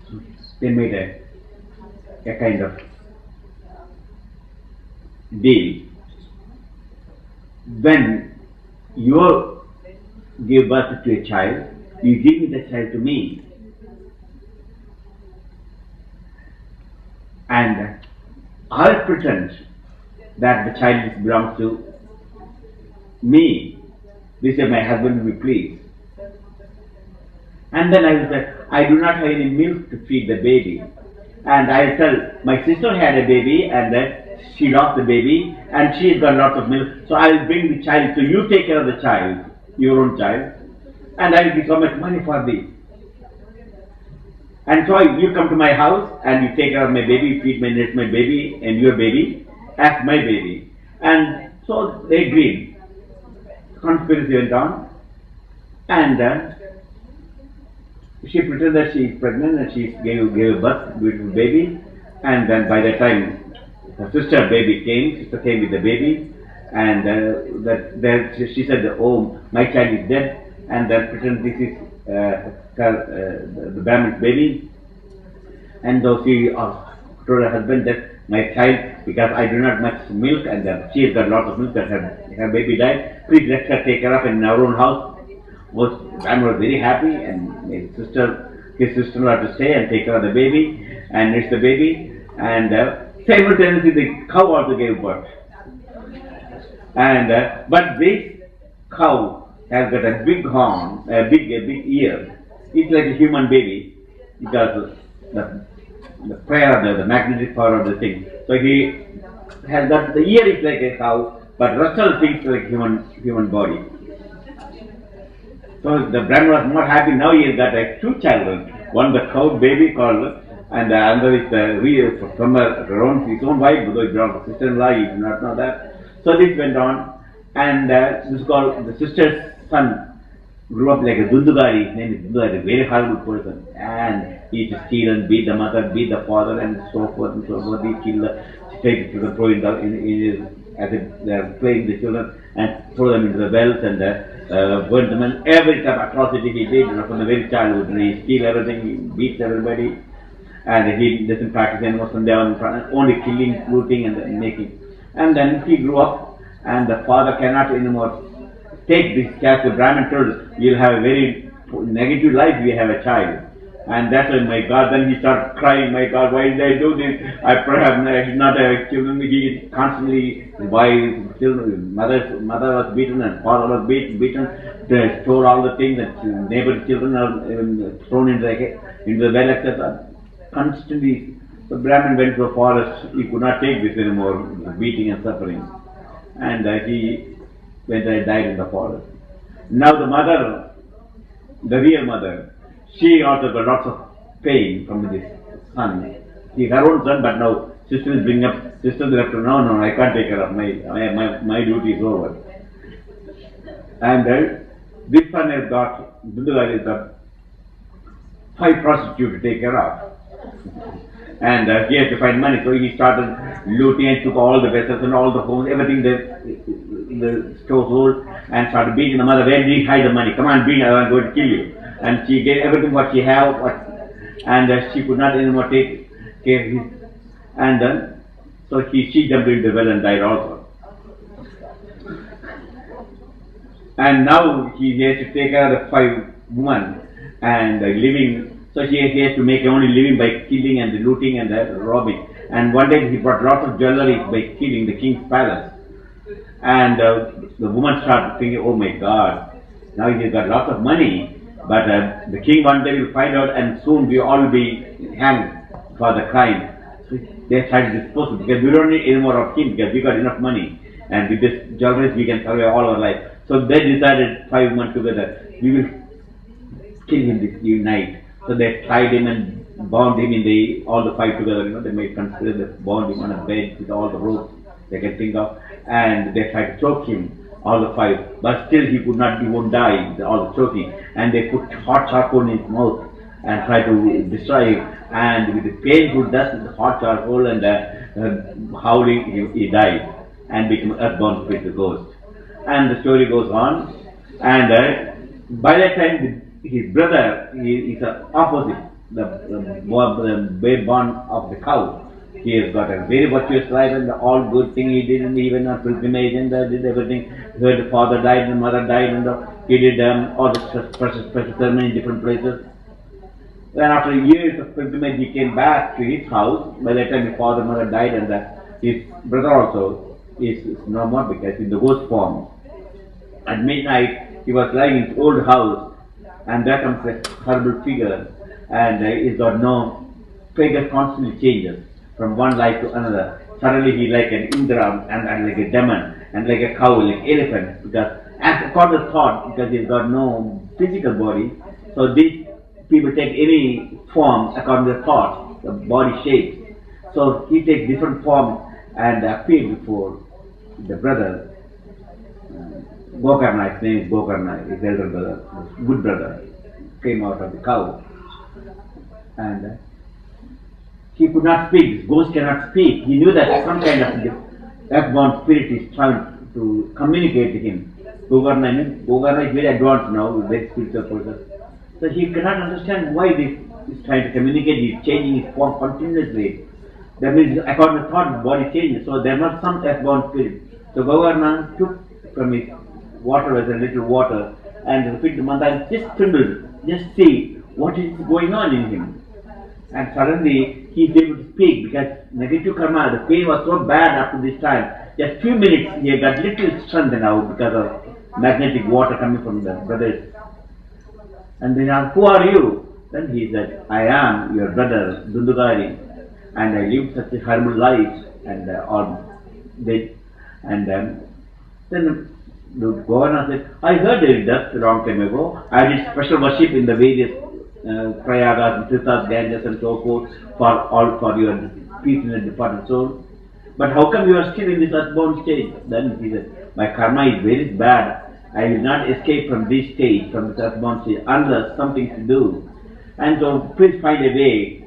So they made a kind of deal. When you give birth to a child, you give me the child to me. And I'll pretend that the child belongs to me. This way my husband will be pleased. And then I will say, I do not have any milk to feed the baby. And I will tell, my sister had a baby and she lost the baby and she's got lots of milk. So I will bring the child. So you take care of the child, your own child. And I will give so much money for this. And so you come to my house and you take care of my baby, feed my baby and your baby as my baby. And so they agreed. Conspiracy went on, and she pretended that she is pregnant and she gave birth to a beautiful baby. And then by the time her sister came with the baby, and she said, "Oh, my child is dead," and then pretend this is the Brahmin's baby. And though she told her husband that my child, because I do not much milk and she has got lots of milk, that her baby died, please let her take care of in our own house. Brahmin was very happy, and his sister-in-law to stay and take care of the baby and nurse the baby. And simultaneously the cow also gave birth. And but this cow has got a big horn, a big ear. It's like a human baby because the prayer, the magnetic power of the thing. So he has got, the ear is like a cow, but rest of the things like human body. So the Brahman was more happy. Now he has got two children. One the cow baby called, and the other is the real from his own wife, though he brought a sister-in-law. He did not know that. So this went on, and this is called the sister's son. Grew up like a Dundugari. His name is Dundugari, a very horrible person, and he used to steal and beat the mother, beat the father, and so forth and so forth. He killed the, take the children, throw in his, as if they are playing the children, and throw them into the wells and burn them. And every type of atrocity he did, from the very childhood. He steal everything, he beats everybody, and he doesn't practice anymore from there on, only killing, looting, and making. And then he grew up, and the father cannot anymore take this caste. The Brahmin told, you'll have a very negative life, we have a child. And that's why, my God, then he started crying, my God, why did I do this? I perhaps I should not have children. He constantly, why children, mother was beaten and father was beaten, they stole all the things, and neighbor's children are thrown into the well, etc. Constantly, the Brahmin went to a forest. He could not take this anymore, beating and suffering. And he went and died in the forest. Now the mother, the real mother, she also got lots of pain from this son. He's her own son, but now sister is bringing up, sister is left to, no, I can't take care of my duty is over. And this son has got, Dundugari has got 5 prostitutes to take care of. And he had to find money, so he started looting and took all the vessels and all the homes, everything the stores hold, and started beating the mother. Where did he hide the money? Come on, beat, I'm going to kill you. And she gave everything what she had, and she could not anymore take care of his. And then, so she jumped into the well and died also. And now he has to take care of the 5 women and living. So he has to make only living by killing and looting and robbing. And one day he brought lots of jewelry by killing the king's palace. And the woman started thinking, oh my God, now he's got lots of money. But the king one day will find out, and soon we all will be hanged for the crime. So they tried to dispose of, because we don't need any more of him, because we got enough money. And with this jewelry we can survive all our life. So they decided 5 months together, we will kill him this night. So they tied him and bound him in all the 5 together. They made consider they bound him on a bed with all the ropes they can think of, and they tried to choke him, all the 5. But still he could not, he won't die with all the choking. And they put hot charcoal in his mouth and tried to destroy him. And with the painful dust with the hot charcoal and howling, he died and became an earthbound spirit, the ghost. And the story goes on. And by that time, his brother is opposite, the babe born of the cow. He has got a very virtuous life and all good thing he did, and even a pilgrimage and did everything. The father died and the mother died, and he did all the special ceremony in different places. Then after years of pilgrimage, he came back to his house. By that time his father and mother died, and his brother also is no more, because in the ghost form. At midnight he was lying in his old house, and there comes a horrible figure, and he's got no figure, constantly changes from one life to another. Suddenly he like an Indra and like a demon and like a cow, like elephant, because as according to thought, because he's got no physical body, so these people take any form according to thought, the body shapes. So he takes different forms and appear before the brother. Gokarna, his name is Gokarna, his elder brother, his good brother, came out of the cow. And he could not speak, this ghost cannot speak. He knew that some kind of earthbound spirit is trying to communicate to him. Gokarna is very advanced now, very spiritual person. So he cannot understand why this is trying to communicate. He is changing his form continuously. That means according to thought, the body changes. So there must some earthbound spirit. So Gokarna took from his water as a little water and repeated the mantra and just trembled, just see what is going on in him. And suddenly he is able to speak, because negative karma, the pain was so bad up to this time. Just few minutes he got little strength now because of magnetic water coming from the brothers. And they asked, who are you? Then he said, I am your brother Dundugari, and I lived such a horrible life, and then The governor said, I heard they did that a long time ago. I did special worship in the various prayagas, tirthas, ganges and so forth for your peace in the departed soul. But how come you are still in this earthbound stage? Then he said, my karma is very bad. I will not escape from this stage, from this earthbound stage, unless something to do. And so please find a way.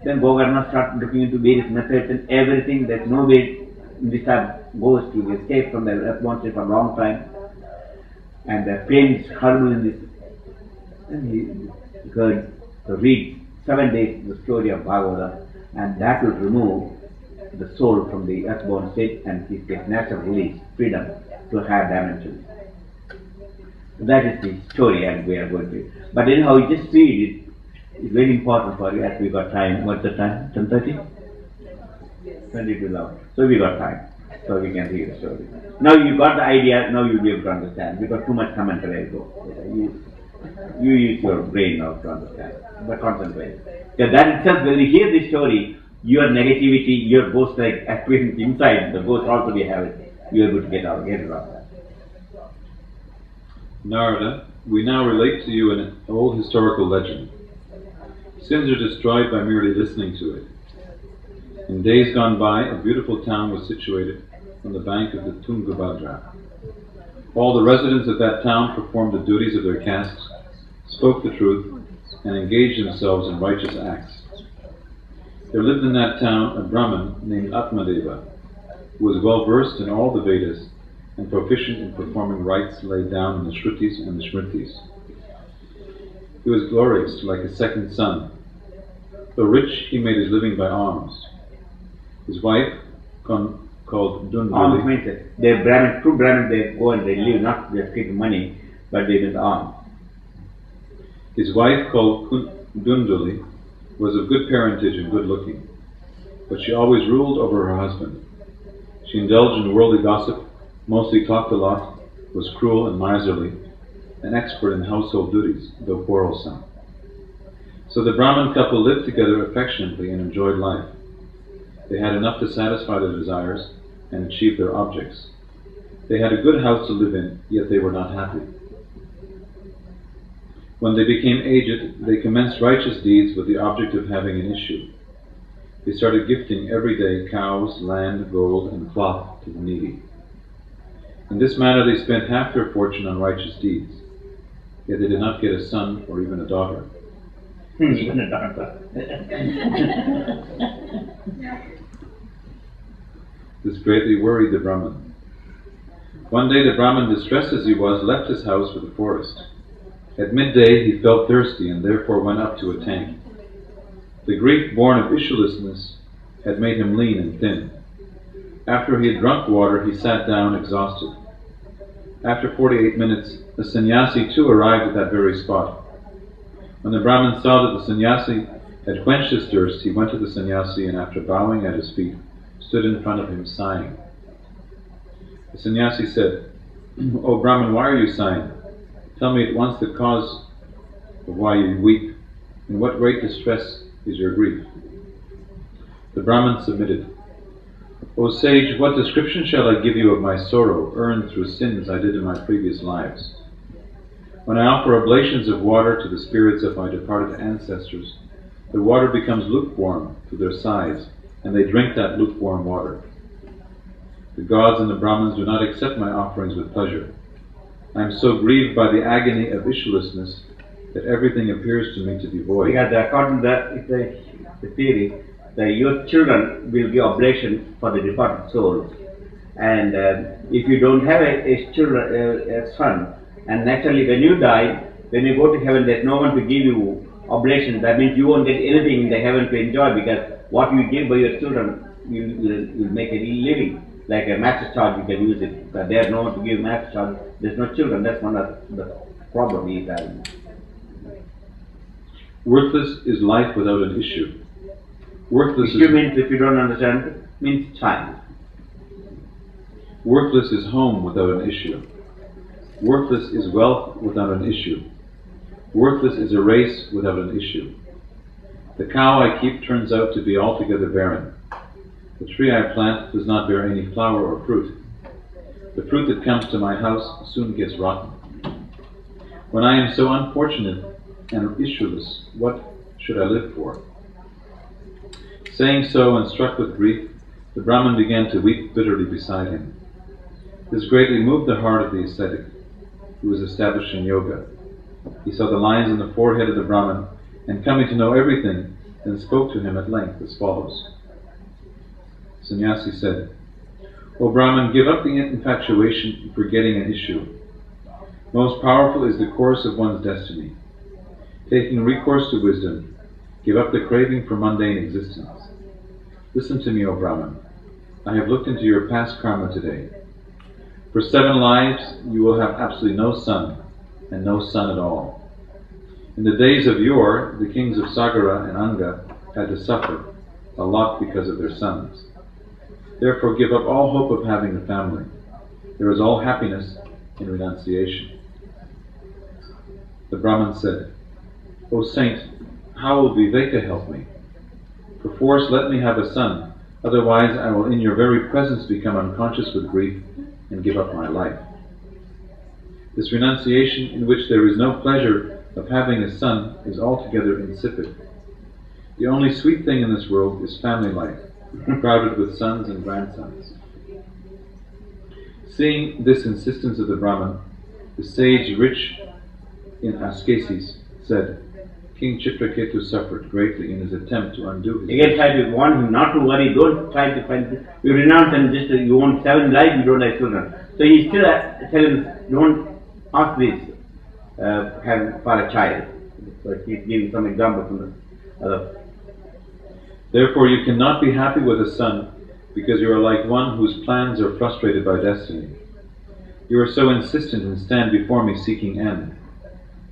Then Govardhana started looking into various methods and everything. There's no way this time goes to escape from the earthbound stage for a long time. And the pain is horrible in this. And he heard to read 7 days the story of Bhagavata, and that will remove the soul from the earthbound state and he gets natural release, freedom to higher dimensions. That is the story and we are going to. But anyhow, you just read it. It's very important for you as we got time. What's the time? 10:30? 20 So we got time. So we can read the story. Now you got the idea, now you'll be able to understand. Because too much commentary ago. You use your brain now to understand. But concentrate. Because that itself, when you hear this story, your negativity, your ghost like activity inside, the ghost also we have it. You are able to get rid of that. Narada, we now relate to you an old historical legend. Sins are destroyed by merely listening to it. In days gone by, a beautiful town was situated on the bank of the Tungabhadra. All the residents of that town performed the duties of their castes, spoke the truth, and engaged themselves in righteous acts. There lived in that town a Brahmin named Atmadeva, who was well versed in all the Vedas and proficient in performing rites laid down in the Shrutis and the Smritis. He was glorious like a second son. Though rich, he made his living by alms. His wife, called Dunduli. Alms means they Brahmin, true Brahmin, they go and they live, not just keep money, but they with alms. His wife, called Dunduli, was of good parentage and good looking, but she always ruled over her husband. She indulged in worldly gossip, mostly talked a lot, was cruel and miserly, an expert in household duties, though quarrelsome. So the Brahmin couple lived together affectionately and enjoyed life. They had enough to satisfy their desires and achieve their objects. They had a good house to live in, yet they were not happy. When they became aged, they commenced righteous deeds with the object of having an issue. They started gifting every day cows, land, gold, and cloth to the needy. In this manner they spent half their fortune on righteous deeds, yet they did not get a son or even a daughter. Even a daughter. This greatly worried the Brahmin. One day the Brahmin, distressed as he was, left his house for the forest. At midday he felt thirsty and therefore went up to a tank. The grief born of issuelessness had made him lean and thin. After he had drunk water, he sat down exhausted. After 48 minutes, a sannyasi too arrived at that very spot. When the Brahmin saw that the sannyasi had quenched his thirst, he went to the sannyasi and after bowing at his feet, stood in front of him sighing. The sannyasi said, "O Brahmin, why are you sighing? Tell me at once the cause of why you weep. In what great distress is your grief?" The Brahmin submitted. "O sage, what description shall I give you of my sorrow, earned through sins I did in my previous lives? When I offer oblations of water to the spirits of my departed ancestors, the water becomes lukewarm to their sides, and they drink that lukewarm water. The gods and the Brahmins do not accept my offerings with pleasure. I am so grieved by the agony of issuelessness that everything appears to me to be void." Because according to the theory, that your children will give oblation for the departed souls. And if you don't have a son, and naturally when you die, when you go to heaven, there's no one to give you oblation. That means you won't get anything in the heaven to enjoy, because what you give by your children, you'll make a living. Like a master charge, you can use it. But there's no one to give master charge. There's no children. That's one of the problem he's having. Worthless is life without an issue. Worthless issue means, if you don't understand, means child. Worthless is home without an issue. Worthless is wealth without an issue. Worthless is a race without an issue. The cow I keep turns out to be altogether barren. The tree I plant does not bear any flower or fruit. The fruit that comes to my house soon gets rotten. When I am so unfortunate and issueless, what should I live for? Saying so and struck with grief, the Brahmin began to weep bitterly beside him. This greatly moved the heart of the ascetic, who was established in yoga. He saw the lines on the forehead of the Brahmin, and coming to know everything, then spoke to him at length as follows. Sannyasi said, "O Brahmin, give up the infatuation for getting an issue. Most powerful is the course of one's destiny. Taking recourse to wisdom, give up the craving for mundane existence. Listen to me, O Brahmin. I have looked into your past karma today. For 7 lives you will have absolutely no son, and no son at all. In the days of yore, the kings of Sagara and Anga had to suffer a lot because of their sons. Therefore give up all hope of having a family. There is all happiness in renunciation." The Brahmin said, "O saint, how will Viveka help me? Perforce let me have a son, otherwise I will in your very presence become unconscious with grief and give up my life. This renunciation in which there is no pleasure of having a son is altogether insipid. The only sweet thing in this world is family life, crowded with sons and grandsons." Seeing this insistence of the Brahmin, the sage rich in ascesis said, "King Chitraketu suffered greatly in his attempt to undo his..." Again, try to warn him not to worry, don't try to find this. You renounce and just you want 7 lives, you don't have children. So he still telling him, don't ask this for a child. So he's giving some examples from the other. "Therefore you cannot be happy with a son, because you are like one whose plans are frustrated by destiny. You are so insistent and stand before me seeking end.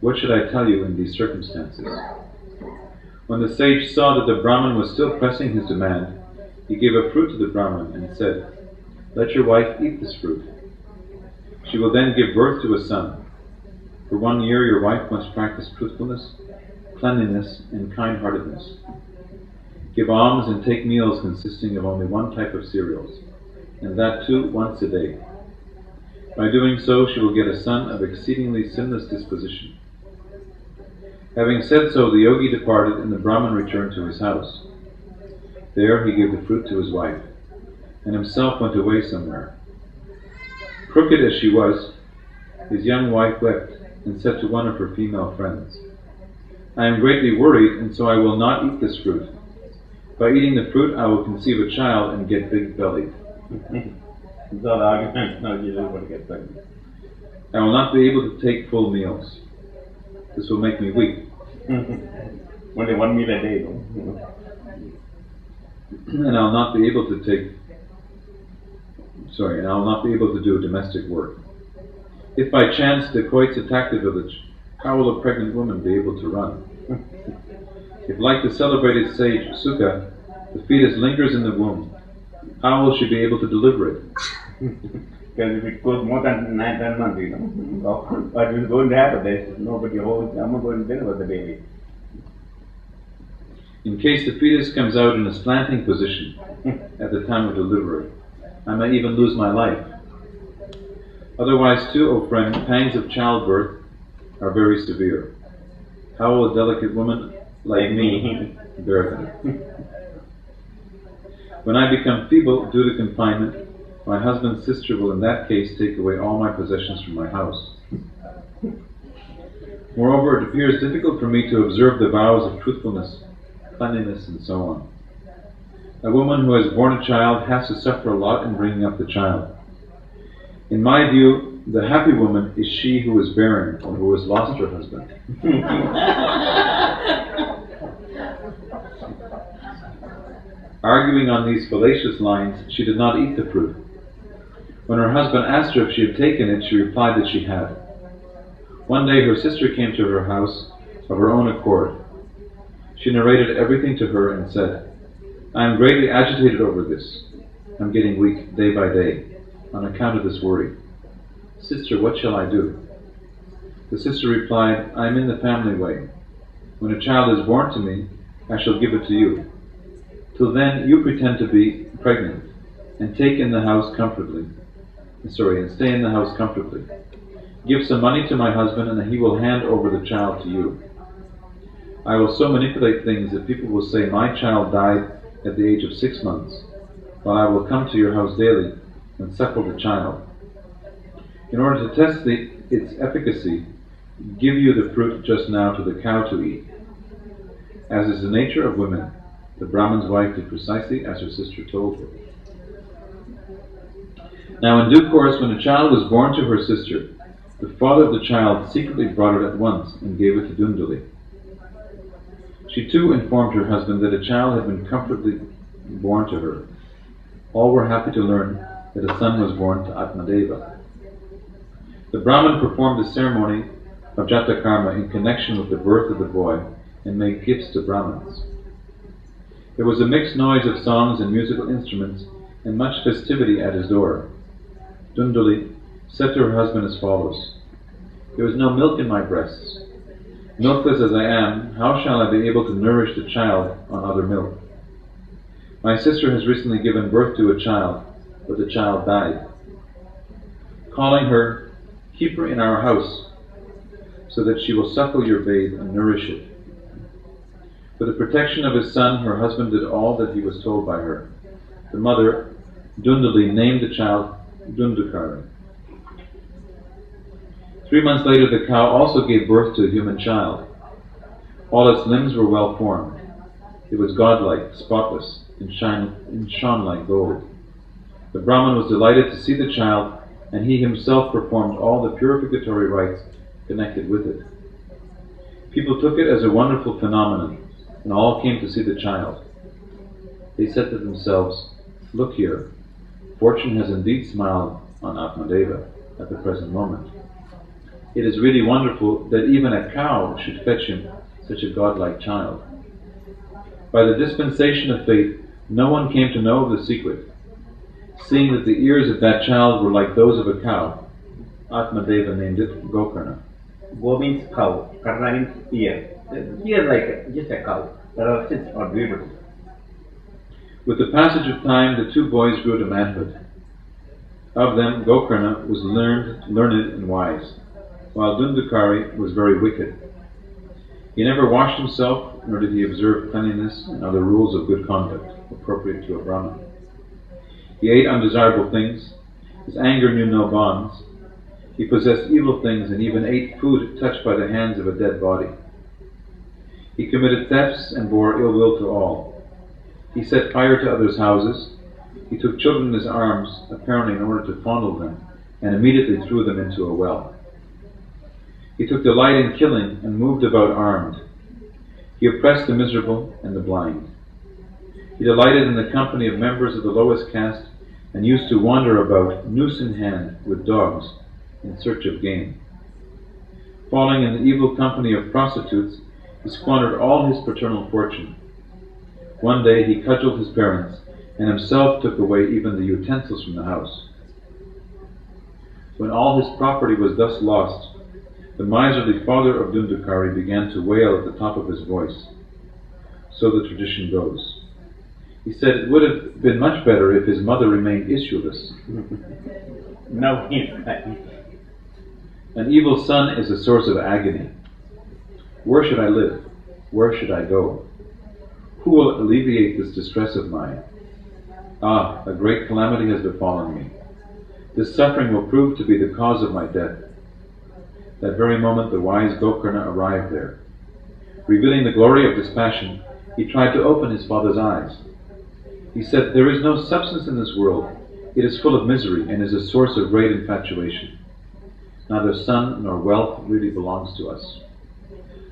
What should I tell you in these circumstances?" When the sage saw that the Brahmin was still pressing his demand, he gave a fruit to the Brahmin and said, "Let your wife eat this fruit. She will then give birth to a son. For 1 year your wife must practice truthfulness, cleanliness, and kind-heartedness. Give alms and take meals consisting of only 1 type of cereals, and that too once a day. By doing so she will get a son of exceedingly sinless disposition." Having said so, the yogi departed and the Brahmin returned to his house. There he gave the fruit to his wife, and himself went away somewhere. Crooked as she was, his young wife wept and said to one of her female friends, "I am greatly worried, and so I will not eat this fruit. By eating the fruit I will conceive a child and get big-bellied. So the argument now you don't want to get pregnant. I will not be able to take full meals. This will make me weak. Only 1 meal a day, no? And I will not be able to do domestic work. If by chance dacoits attack the village, how will a pregnant woman be able to run? If, like the celebrated sage Sukha, the fetus lingers in the womb, how will she be able to deliver it?" Because if it goes more than 9-10 months, you know, what is going to happen? There's nobody holds, I'm not going to deliver the baby. In case the fetus comes out in a slanting position at the time of delivery, I may even lose my life. Otherwise too, O friend, pangs of childbirth are very severe. How will a delicate woman like me bear them? When I become feeble due to confinement, my husband's sister will in that case take away all my possessions from my house. Moreover, it appears difficult for me to observe the vows of truthfulness, cleanliness, and so on. A woman who has borne a child has to suffer a lot in bringing up the child. In my view, the happy woman is she who is barren or who has lost her husband. Arguing on these fallacious lines, she did not eat the fruit. When her husband asked her if she had taken it, she replied that she had. One day her sister came to her house of her own accord. She narrated everything to her and said, "I am greatly agitated over this. I am getting weak day by day on account of this worry. Sister, what shall I do?" The sister replied, "I am in the family way. When a child is born to me, I shall give it to you. Till then, you pretend to be pregnant and take in the house comfortably. and stay in the house comfortably. Give some money to my husband, and he will hand over the child to you. I will so manipulate things that people will say my child died at the age of 6 months, while I will come to your house daily and suckle the child. In order to test its efficacy, give you the fruit just now to the cow to eat. As is the nature of women, the Brahman's wife did precisely as her sister told her. Now in due course, when a child was born to her sister, the father of the child secretly brought it at once and gave it to Dundali. She too informed her husband that a child had been comfortably born to her. All were happy to learn that a son was born to Atmadeva. The Brahman performed the ceremony of Jatakarma in connection with the birth of the boy and made gifts to Brahmins. There was a mixed noise of songs and musical instruments and much festivity at his door. Dundali said to her husband as follows: "There is no milk in my breasts. Milkless as I am, how shall I be able to nourish the child on other milk? My sister has recently given birth to a child, but the child died. Calling her, keep her in our house, so that she will suckle your babe and nourish it." For the protection of his son, her husband did all that he was told by her. The mother, Dundali, named the child Dundukari. 3 months later, the cow also gave birth to a human child. All its limbs were well formed. It was godlike, spotless, and shone like gold. The Brahman was delighted to see the child, and he himself performed all the purificatory rites connected with it. People took it as a wonderful phenomenon, and all came to see the child. They said to themselves, "Look here, fortune has indeed smiled on Atmadeva at the present moment. It is really wonderful that even a cow should fetch him such a godlike child." By the dispensation of fate, no one came to know of the secret. Seeing that the ears of that child were like those of a cow, Atmadeva named it Gokarna. Go means cow, Karna means ear. Ear like just a cow. The rest is not beautiful. With the passage of time, the 2 boys grew to manhood. Of them, Gokarna was learned and wise, while Dundukari was very wicked. He never washed himself, nor did he observe cleanliness and other rules of good conduct appropriate to a Brahmin. He ate undesirable things. His anger knew no bonds. He possessed evil things and even ate food touched by the hands of a dead body. He committed thefts and bore ill will to all. He set fire to others' houses. He took children in his arms, apparently in order to fondle them, and immediately threw them into a well. He took delight in killing and moved about armed. He oppressed the miserable and the blind. He delighted in the company of members of the lowest caste and used to wander about, noose in hand, with dogs, in search of game. Falling in the evil company of prostitutes, he squandered all his paternal fortune. One day he cudgeled his parents and himself took away even the utensils from the house. When all his property was thus lost, the miserly father of Dundukari began to wail at the top of his voice. So the tradition goes. He said it would have been much better if his mother remained issueless. Now he's happy. An evil son is a source of agony. Where should I live? Where should I go? Who will alleviate this distress of mine? Ah, a great calamity has befallen me. This suffering will prove to be the cause of my death. That very moment the wise Gokarna arrived there. Revealing the glory of dispassion, he tried to open his father's eyes. He said, "There is no substance in this world. It is full of misery and is a source of great infatuation. Neither sun nor wealth really belongs to us.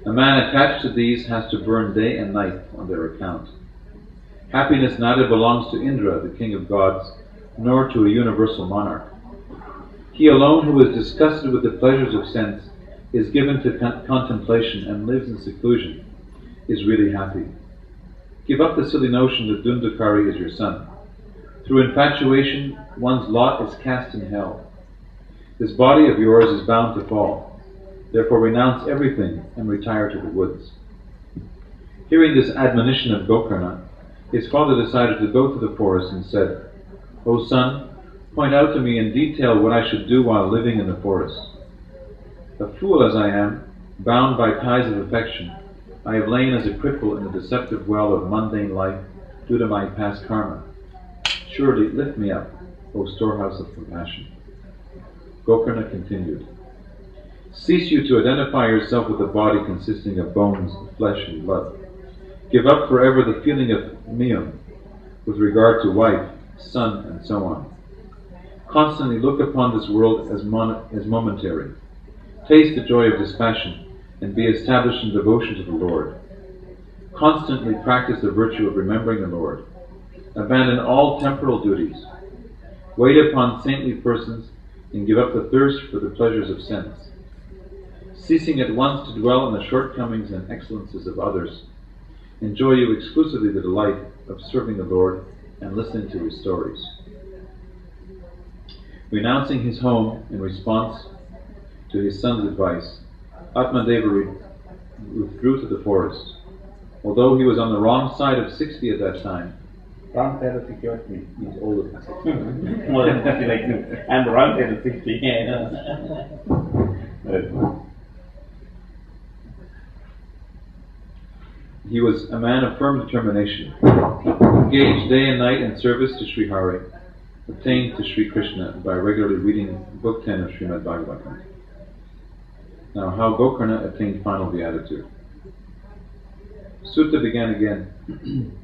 A man attached to these has to burn day and night on their account. Happiness neither belongs to Indra, the king of gods, nor to a universal monarch. He alone who is disgusted with the pleasures of sense, is given to contemplation and lives in seclusion, is really happy. Give up the silly notion that Dundukari is your son. Through infatuation, one's lot is cast in hell. This body of yours is bound to fall. Therefore renounce everything and retire to the woods." Hearing this admonition of Gokarna, his father decided to go to the forest and said, "O son, Point out to me in detail what I should do while living in the forest. A fool as I am, bound by ties of affection, I have lain as a cripple in the deceptive well of mundane life due to my past karma. Surely lift me up, O storehouse of compassion. Gokarna continued, cease you to identify yourself with a body consisting of bones, flesh, and blood. Give up forever the feeling of miyam with regard to wife, son, and so on. Constantly look upon this world as momentary. Taste the joy of dispassion and be established in devotion to the Lord. Constantly practice the virtue of remembering the Lord. Abandon all temporal duties. Wait upon saintly persons and give up the thirst for the pleasures of sense. Ceasing at once to dwell on the shortcomings and excellences of others, enjoy you exclusively the delight of serving the Lord and listening to his stories. Renouncing his home in response to his son's advice, Atmadeva withdrew to the forest. Although he was on the wrong side of 60 at that time, Wrong side of 60 what means? He's older than 60. More than 60 like me. I'm the wrong side of 60. he was a man of firm determination, engaged day and night in service to Sri Hari, attained to Sri Krishna by regularly reading Book 10 of Srimad Bhagavatam. Now, how Gokarna attained final beatitude. Sutta began again.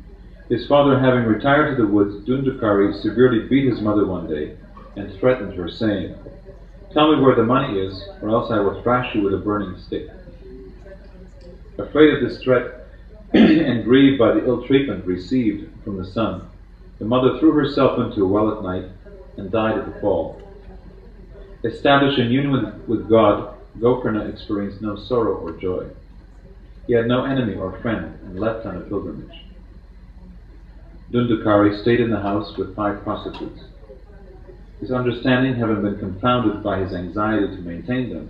His father, having retired to the woods, Dundukari severely beat his mother one day and threatened her, saying, "Tell me where the money is, or else I will thrash you with a burning stick." Afraid of this threat and grieved by the ill treatment received from the son, the mother threw herself into a well at night and died at the fall. Established in union with God, Gokarna experienced no sorrow or joy. He had no enemy or friend and left on a pilgrimage. Dundukari stayed in the house with 5 prostitutes. His understanding having been confounded by his anxiety to maintain them,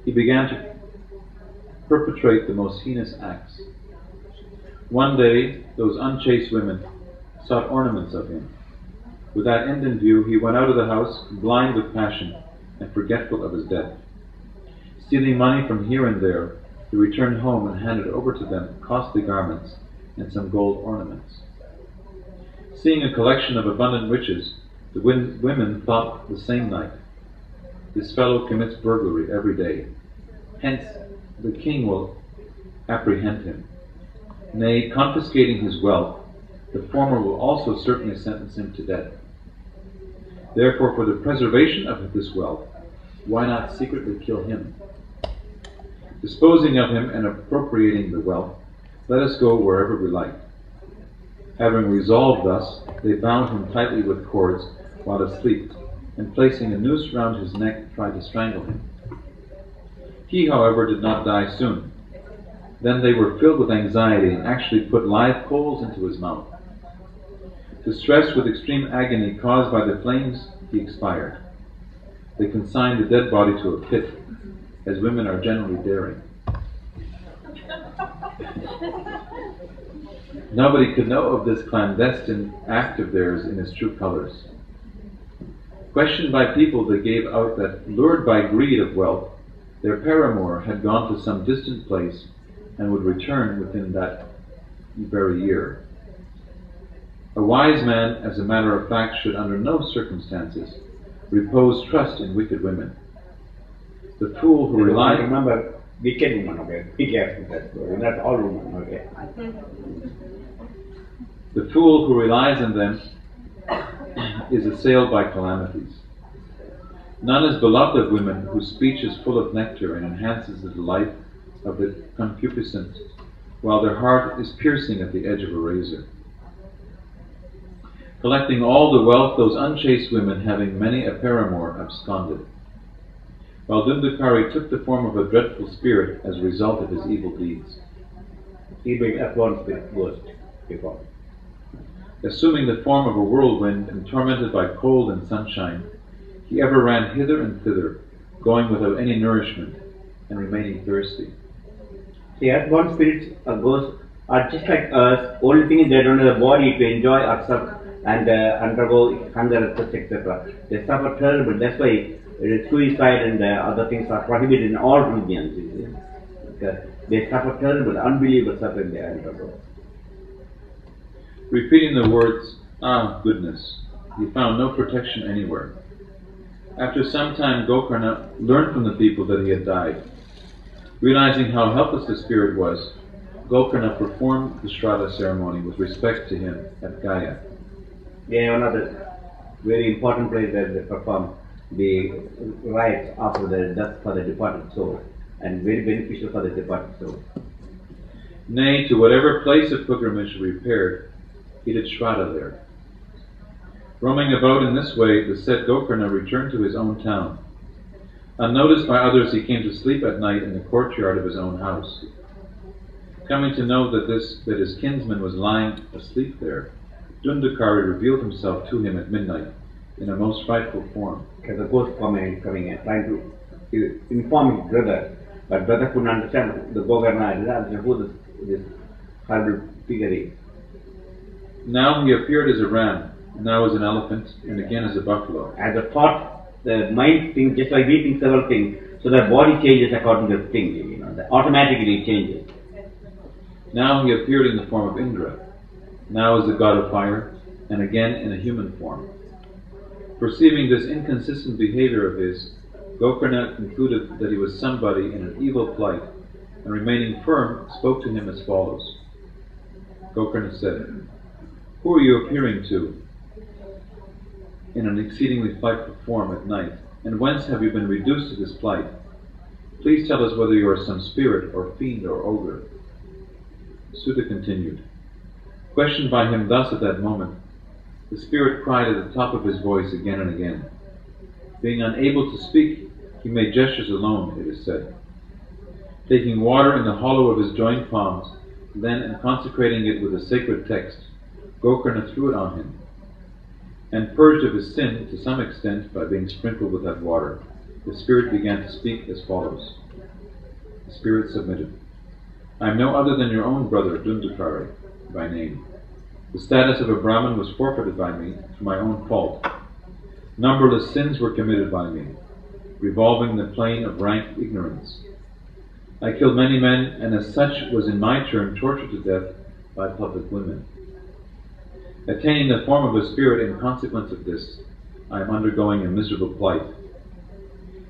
he began to perpetrate the most heinous acts. One day, those unchaste women sought ornaments of him. With that end in view, he went out of the house, blind with passion and forgetful of his death. Stealing money from here and there, he returned home and handed over to them costly garments and some gold ornaments. Seeing a collection of abundant riches, the women thought the same night, "This fellow commits burglary every day. Hence, the king will apprehend him. Nay, confiscating his wealth, the former will also certainly sentence him to death. Therefore, for the preservation of this wealth, why not secretly kill him? Disposing of him and appropriating the wealth, let us go wherever we like." Having resolved thus, they bound him tightly with cords while asleep, and placing a noose round his neck, tried to strangle him. He, however, did not die soon. Then they were filled with anxiety and actually put live coals into his mouth. Distressed with extreme agony caused by the flames, he expired. They consigned the dead body to a pit, as women are generally daring. Nobody could know of this clandestine act of theirs in its true colors. Questioned by people, they gave out that, lured by greed of wealth, their paramour had gone to some distant place and would return within that very year. A wise man, as a matter of fact, should under no circumstances repose trust in wicked women. The fool who relies... Remember, wicked woman, okay? Be careful with that. Not all women, okay? The fool who relies on them is assailed by calamities. None is beloved of women whose speech is full of nectar and enhances the delight of the concupiscent, while their heart is piercing at the edge of a razor. Collecting all the wealth, those unchaste women, having many a paramour, absconded, while Dundukari took the form of a dreadful spirit as a result of his evil deeds. He made upon spirit ghost before. Assuming the form of a whirlwind and tormented by cold and sunshine, he ever ran hither and thither, going without any nourishment and remaining thirsty. The earthborn spirits or ghosts are just like us. Only thing is they don't have the body to enjoy or and undergo hunger, etc. They suffer terrible. That's why suicide and other things are prohibited in all religions. You see. Because they suffer terrible, unbelievable suffering they undergo. Repeating the words, "Ah, goodness," he found no protection anywhere. After some time, Gokarna learned from the people that he had died. Realizing how helpless the spirit was, Gokarna performed the Shraddha ceremony with respect to him at Gaya. Yeah, one of the very important place that they perform the rites after the death for the departed soul, and very beneficial for the departed soul. Nay, to whatever place of pilgrimage he repaired, he did Shraddha there. Roaming about in this way, the said Gokarna returned to his own town. Unnoticed by others, he came to sleep at night in the courtyard of his own house. Coming to know that his kinsman was lying asleep there, Dundakari revealed himself to him at midnight in a most frightful form. As a ghost coming and trying to inform his brother, but brother couldn't understand the Gokarna, who this horrible figure is. Now he appeared as a ram, now as an elephant, and again as a buffalo. As a thought, the mind thinks, just like we think several things, so the body changes according to the thinking, automatically it changes. Now he appeared in the form of Indra, now as the god of fire, and again in a human form. Perceiving this inconsistent behavior of his, Gokarna concluded that he was somebody in an evil plight, and remaining firm, spoke to him as follows. Gokarna said, "Who are you appearing to in an exceedingly frightful form at night, and whence have you been reduced to this plight? Please tell us whether you are some spirit, or fiend, or ogre." Sutta continued. Questioned by him thus at that moment, the spirit cried at the top of his voice again and again. Being unable to speak, he made gestures alone, it is said. Taking water in the hollow of his joined palms, then and consecrating it with a sacred text, Gokarna threw it on him, and purged of his sin to some extent by being sprinkled with that water. The spirit began to speak as follows. The spirit submitted. "I am no other than your own brother Dundakari, by name. The status of a Brahmin was forfeited by me through my own fault. Numberless sins were committed by me, revolving the plane of rank ignorance. I killed many men, and as such was in my turn tortured to death by public women. Attaining the form of a spirit in consequence of this, I am undergoing a miserable plight.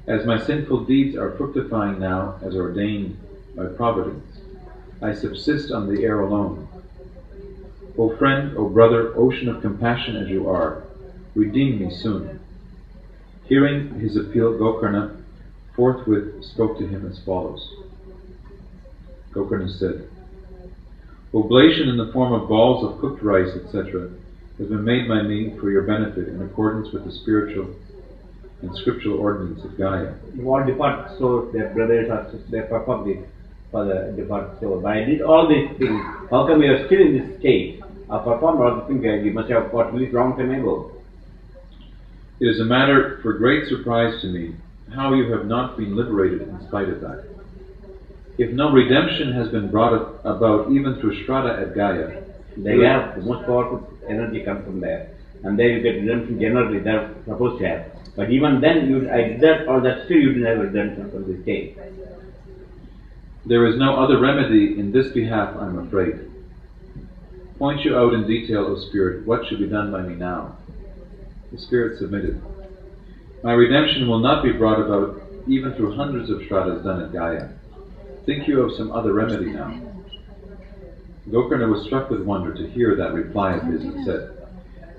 As my sinful deeds are fructifying now as ordained by Providence, I subsist on the air alone. O friend, O brother, ocean of compassion as you are, redeem me soon." Hearing his appeal, Gokarna forthwith spoke to him as follows. Gokarna said, "Oblation in the form of balls of cooked rice, etc., has been made by me for your benefit in accordance with the spiritual and scriptural ordinance of Gaya." All departed souls, their brothers or sisters, they perform this for the departed soul. But I did all these things. How come you are still in this state? I performed all the things you must have got really wrong time ago. It is a matter for great surprise to me how you have not been liberated in spite of that. If no redemption has been brought about even through Shraddha at Gaya, They have the most powerful energy comes from there, and there you get redemption generally. They're supposed to have, but even then, I did that all that. Still, you didn't have redemption from this state. there is no other remedy in this behalf, I am afraid. Point you out in detail, O Spirit, what should be done by me now. The Spirit submitted. My redemption will not be brought about even through hundreds of Shraddhas done at Gaya. Think you of some other remedy now. Gokarna was struck with wonder to hear that reply of his and said,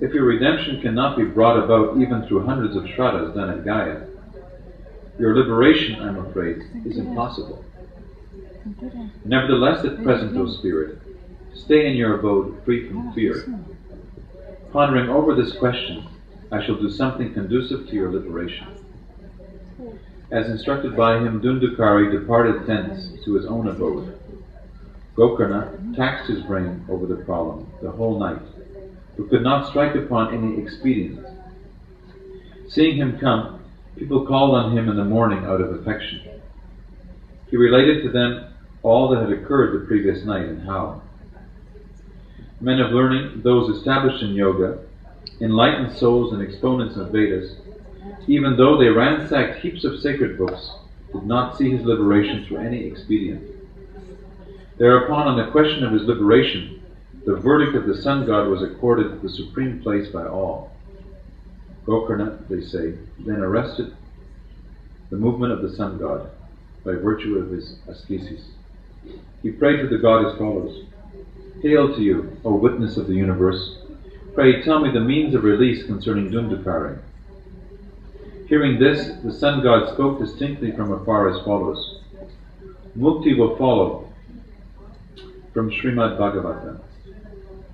"If your redemption cannot be brought about even through hundreds of Shraddhas done at Gaya, your liberation, I am afraid, is impossible. Nevertheless, at present, O Spirit, stay in your abode free from fear. Pondering over this question, I shall do something conducive to your liberation." As instructed by him, Dundakari departed thence to his own abode. Gokarna taxed his brain over the problem the whole night, but could not strike upon any expedient. Seeing him come, people called on him in the morning out of affection. He related to them all that had occurred the previous night and how. Men of learning, those established in yoga, enlightened souls and exponents of Vedas, even though they ransacked heaps of sacred books, did not see his liberation through any expedient. Thereupon, on the question of his liberation, the verdict of the sun god was accorded the supreme place by all. Gokarna, they say, then arrested the movement of the sun god by virtue of his ascesis. He prayed to the god as follows: "Hail to you, O witness of the universe! Pray tell me the means of release concerning Dundukari." Hearing this, the sun god spoke distinctly from afar as follows: "Mukti will follow from Srimad Bhagavata.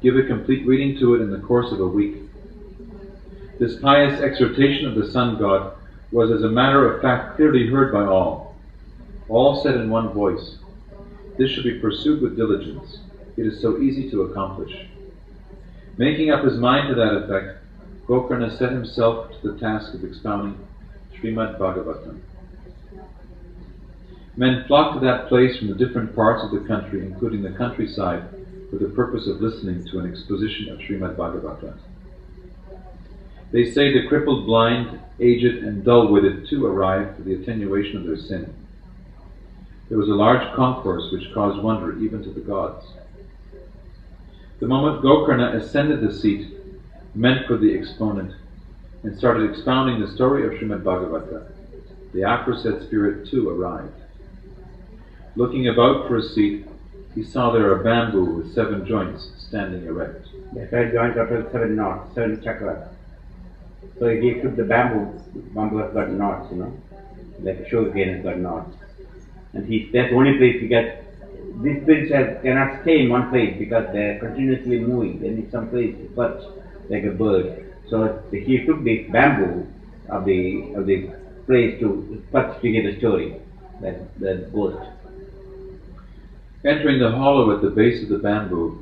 Give a complete reading to it in the course of a week." This pious exhortation of the sun god was, as a matter of fact, clearly heard by all. All said in one voice, "This should be pursued with diligence. It is so easy to accomplish." Making up his mind to that effect, Gokarna set himself to the task of expounding Srimad Bhagavatam. Men flocked to that place from the different parts of the country, including the countryside, for the purpose of listening to an exposition of Srimad Bhagavatam. They say the crippled, blind, aged, and dull-witted too arrived for the attenuation of their sin. There was a large concourse which caused wonder even to the gods. The moment Gokarna ascended the seat meant for the exponent and started expounding the story of Srimad Bhagavata, the aforesaid spirit too arrived. Looking about for a seat, he saw there a bamboo with 7 joints standing erect. The 7 joints are 7 knots, 7 chakras. So if you took the bamboo has got knots, like a sugarcane has got knots. And that's the only place you get. These spirits cannot stay in one place because they are continuously moving. They need some place to perch like a bird. So he took the bamboo of the place to perch to get a story, that ghost. Entering the hollow at the base of the bamboo,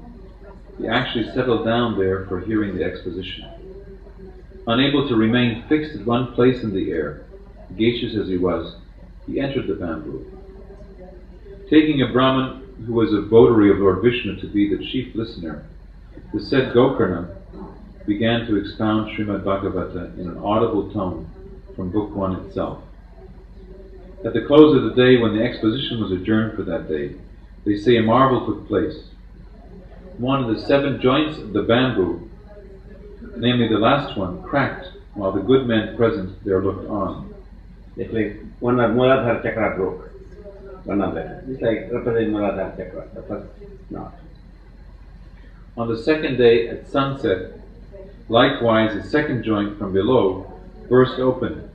he actually settled down there for hearing the exposition. Unable to remain fixed at one place in the air, gaseous as he was, he entered the bamboo. Taking a Brahmin who was a votary of Lord Vishnu to be the chief listener, the said Gokarna began to expound Srimad Bhagavata in an audible tone from Book 1 itself. At the close of the day, when the exposition was adjourned for that day, they say a marvel took place. One of the 7 joints of the bamboo, namely the last one, cracked while the good men present there looked on. It's like one of Muladhara chakra broke. One of them. It's like representing Muladhara chakra, the first knot. On the second day at sunset, likewise the second joint from below burst open,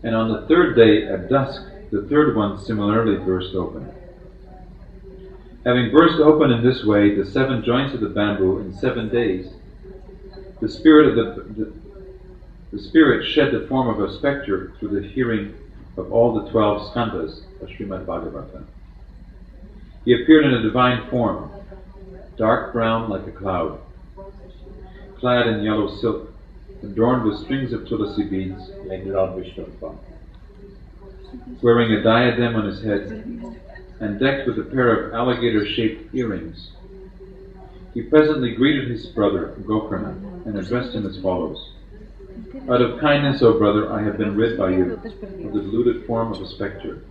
and on the third day at dusk, the third one similarly burst open. Having burst open in this way the 7 joints of the bamboo in 7 days, the spirit shed the form of a spectre through the hearing of all the 12 skandhas of Srimad Bhagavata. He appeared in a divine form, dark brown like a cloud, clad in yellow silk, adorned with strings of tulasi beads, like Lord Vishnu form, wearing a diadem on his head, and decked with a pair of alligator-shaped earrings. He presently greeted his brother, Gokarna, and addressed him as follows: "Out of kindness, O brother, I have been rid by you of the deluded form of a spectre.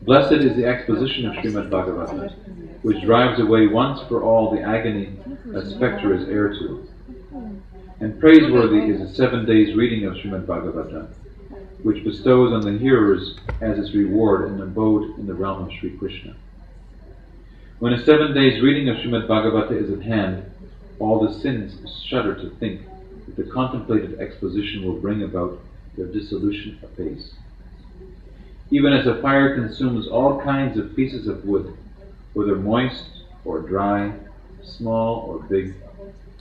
Blessed is the exposition of Srimad Bhagavata, which drives away once for all the agony a spectre is heir to. And praiseworthy is the 7 days reading of Srimad Bhagavata, which bestows on the hearers as its reward an abode in the realm of Sri Krishna. When a 7 days reading of Srimad Bhagavata is at hand, all the sins shudder to think that the contemplated exposition will bring about their dissolution apace. Even as a fire consumes all kinds of pieces of wood, whether moist or dry, small or big,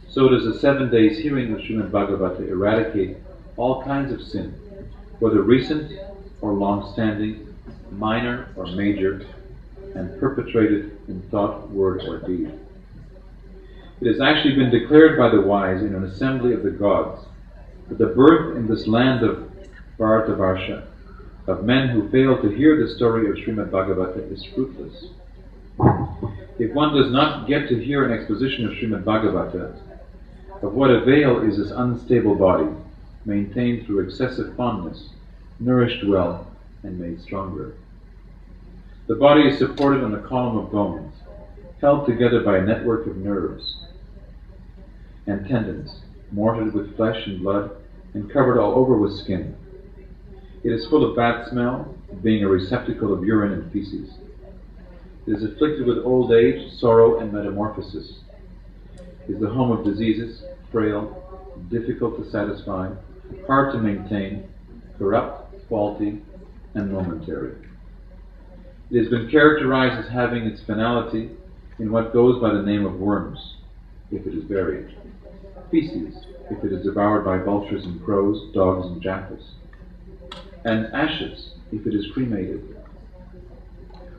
so does the 7 days hearing of Srimad Bhagavata eradicate all kinds of sin, whether recent or long-standing, minor or major, and perpetrated in thought, word, or deed. It has actually been declared by the wise in an assembly of the gods that the birth in this land of Bharatavarsha of men who fail to hear the story of Srimad Bhagavata is fruitless. If one does not get to hear an exposition of Srimad Bhagavata, Of what avail is this unstable body, maintained through excessive fondness, nourished well, and made stronger? The body is supported on a column of bones, held together by a network of nerves and tendons, mortared with flesh and blood, and covered all over with skin. It is full of bad smell, being a receptacle of urine and feces. It is afflicted with old age, sorrow, and metamorphosis. It is the home of diseases, frail, difficult to satisfy, hard to maintain, corrupt, faulty, and momentary. It has been characterized as having its finality in what goes by the name of worms, if it is buried, feces, if it is devoured by vultures and crows, dogs and jackals, and ashes, if it is cremated.